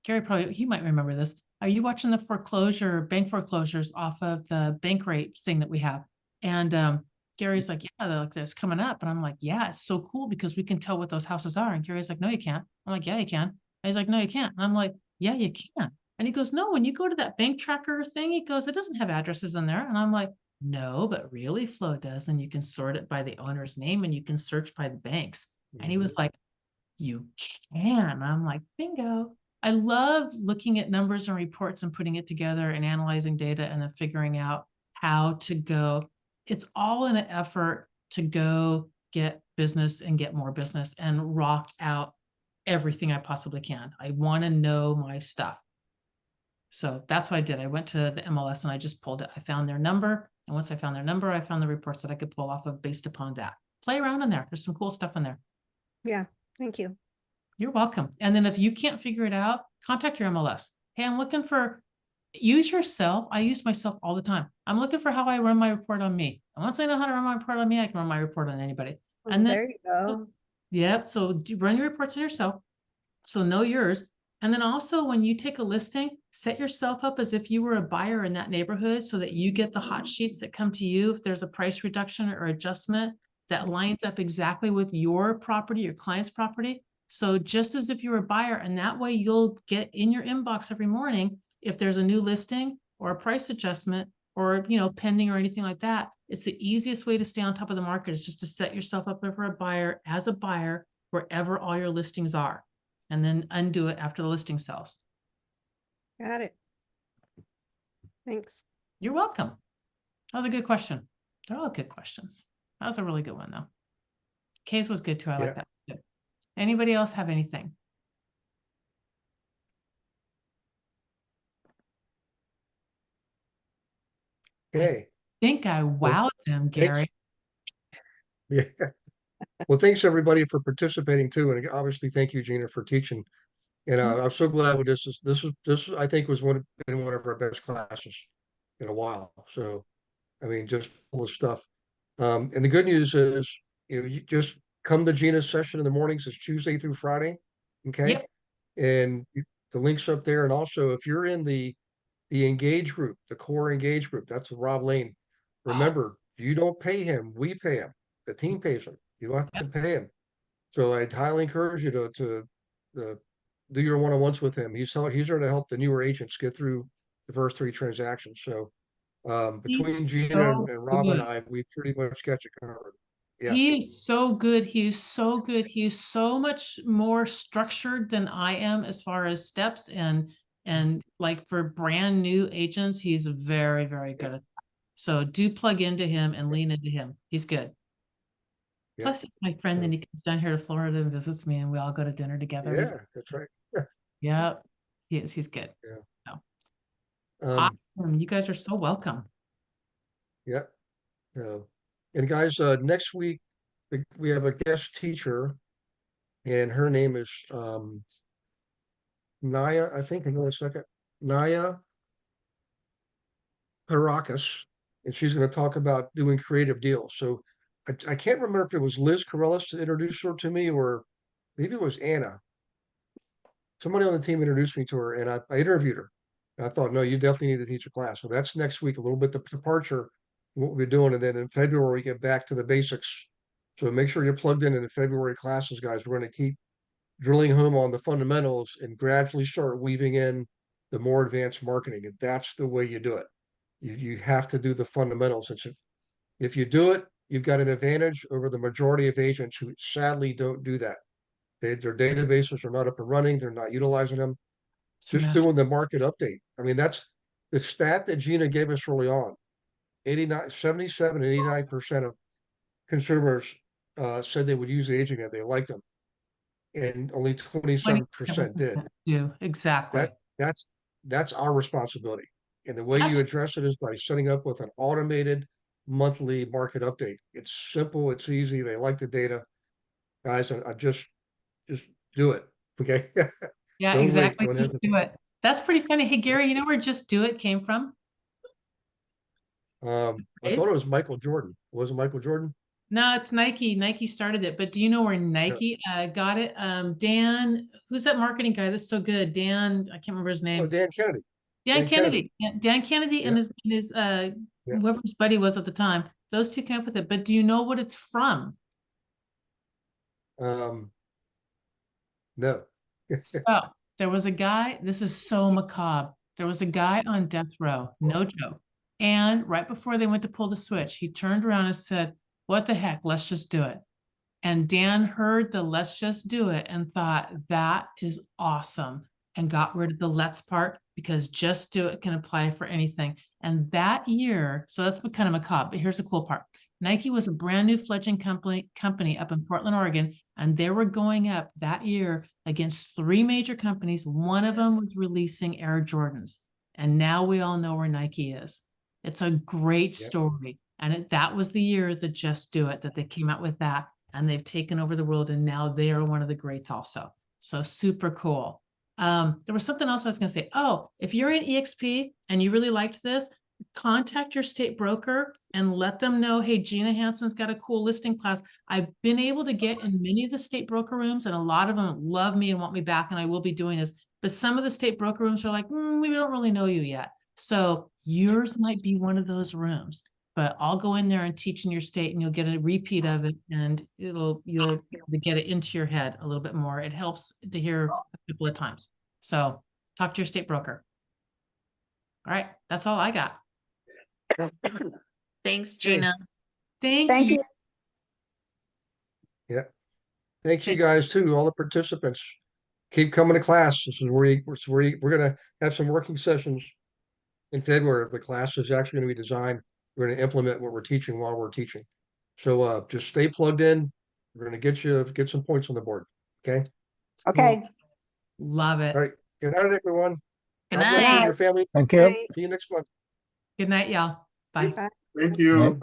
Gary probably, you might remember this. Are you watching the bank foreclosures off of the bank rate thing that we have? And Gary's like, yeah, that's coming up. And I'm like, yeah, it's so cool because we can tell what those houses are. And Gary's like, no, you can't. I'm like, yeah, you can. And he's like, no, you can't. And I'm like, yeah, you can. And he goes, no, when you go to that bank tracker thing, he goes, it doesn't have addresses in there. And I'm like, no, but Really Flow does. And you can sort it by the owner's name and you can search by the banks. And he was like, you can. I'm like, bingo. I love looking at numbers and reports and putting it together and analyzing data and then figuring out how to go. It's all in an effort to go get business and get more business and rock out everything I possibly can. I want to know my stuff. So that's what I did. I went to the MLS and I just pulled it. I found their number. And once I found their number, I found the reports that I could pull off of based upon that. Play around in there. There's some cool stuff in there. Yeah. Thank you. You're welcome. And then if you can't figure it out, contact your MLS. Hey, I'm looking for, use yourself. I use myself all the time. I'm looking for how I run my report on me. And once I know how to run my report on me, I can run my report on anybody. And then, there you go. Yep. So run your reports on yourself. So know yours. And then also when you take a listing, set yourself up as if you were a buyer in that neighborhood so that you get the hot sheets that come to you if there's a price reduction or adjustment that lines up exactly with your property, your client's property. So just as if you were a buyer, and that way you'll get in your inbox every morning if there's a new listing or a price adjustment or, pending or anything like that. It's the easiest way to stay on top of the market is just to set yourself up for a buyer as a buyer wherever all your listings are, and then undo it after the listing sells. Got it. Thanks. You're welcome. That was a good question. They're all good questions. That was a really good one though. Case was good too. I like that. Good. Anybody else have anything? Okay. I think I wowed them, Gary. Yeah. Well, thanks everybody for participating too. And obviously thank you, Gina, for teaching. And I'm so glad with this I think was one of our best classes in a while. So, I mean, just full of stuff. And the good news is, you just come to Gina's session in the mornings. It's Tuesday through Friday. Okay. Yep. And the link's up there. And also if you're in the engage group, the core engage group, that's Rob Lane. Remember, you don't pay him. We pay him. The team pays him. You don't have to pay him. So I'd highly encourage you to do your one-on-ones with him. He's there to help the newer agents get through the first 3 transactions. So between Gina and Rob and I, we pretty much got you covered. Yeah. He is so good. He's so good. He's so much more structured than I am as far as steps and like for brand new agents, he's very, very good at that. So do plug into him and lean into him. He's good. Yeah. Plus, he's my friend, and he comes down here to Florida and visits me, and we all go to dinner together. Yeah, that's right. Yeah, he is. He's good. Yeah. So. Awesome. You guys are so welcome. Yeah. And guys, next week we have a guest teacher, and her name is Naya. I think. Hang on a second. Naya Parakas, and she's going to talk about doing creative deals. So I can't remember if it was Liz Corellis that introduced her to me, or maybe it was Anna. Somebody on the team introduced me to her, and I interviewed her. And I thought, no, you definitely need to teach a class. So that's next week, a little bit the departure, what we're doing. And then in February, we get back to the basics. So make sure you're plugged in the February classes, guys. We're going to keep drilling home on the fundamentals and gradually start weaving in the more advanced marketing. And that's the way you do it. You have to do the fundamentals. If you do it, you've got an advantage over the majority of agents who sadly don't do that. Their databases are not up and running. They're not utilizing them. Just doing the market update. I mean, that's the stat that Gina gave us early on. 77 and 89% of consumers said they would use the agent if they liked them. and only 27% did. Do exactly. That's our responsibility. And the way you address it is by setting up with an automated monthly market update. It's simple, it's easy. They like the data. Guys, I just do it. Okay. Yeah, Don't exactly. wait, don't Just do it. That's pretty funny. Hey, Gary, you know where Just Do It came from? I thought it was Michael Jordan. Was it Michael Jordan? No, it's Nike. Nike started it, but do you know where Nike got it? Dan, who's that marketing guy? That's so good. Dan, I can't remember his name. Oh, Dan Kennedy. Dan Kennedy. Dan Kennedy and his whoever his buddy was at the time. Those two came up with it. But do you know what it's from? No. So there was a guy, this is so macabre. There was a guy on death row, no joke. And right before they went to pull the switch, he turned around and said, "What the heck, let's just do it." And Dan heard the "let's just do it" and thought, that is awesome, and got rid of the "let's" part, because "just do it" can apply for anything. And that year, so that's kind of macabre, but here's the cool part. Nike was a brand new fledgling company up in Portland, Oregon, and they were going up that year against 3 major companies. One of them was releasing Air Jordans. And now we all know where Nike is. It's a great story. And that was the year that Just Do It, that they came out with that. And they've taken over the world, and now they are one of the greats also. So super cool. There was something else I was going to say. Oh, if you're in EXP and you really liked this, contact your state broker and let them know, hey, Gina Hansen's got a cool listing class. I've been able to get in many of the state broker rooms, and a lot of them love me and want me back, and I will be doing this. But some of the state broker rooms are like, we don't really know you yet. So yours might be one of those rooms, but I'll go in there and teach in your state, and you'll get a repeat of it, and you'll be able to get it into your head a little bit more. It helps to hear a couple of times. So talk to your state broker. All right, that's all I got. Thanks, Gina. Thank you. Yeah. Thank you guys too, all the participants. Keep coming to class. This is where we're going to have some working sessions in February. The class is actually going to be designed. We're going to implement what we're teaching while we're teaching. So just stay plugged in. We're going to get some points on the board. Okay. Okay. Cool. Love it. All right. Good night, everyone. Good God bless you night. and your family. Thank you. See you next month. Good night, y'all. Bye. Thank you.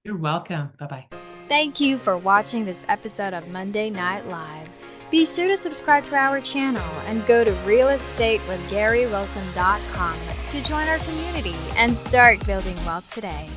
You're welcome. Bye-bye. Thank you for watching this episode of Monday Night Live. Be sure to subscribe to our channel and go to realestatewithgarywilson.com to join our community and start building wealth today.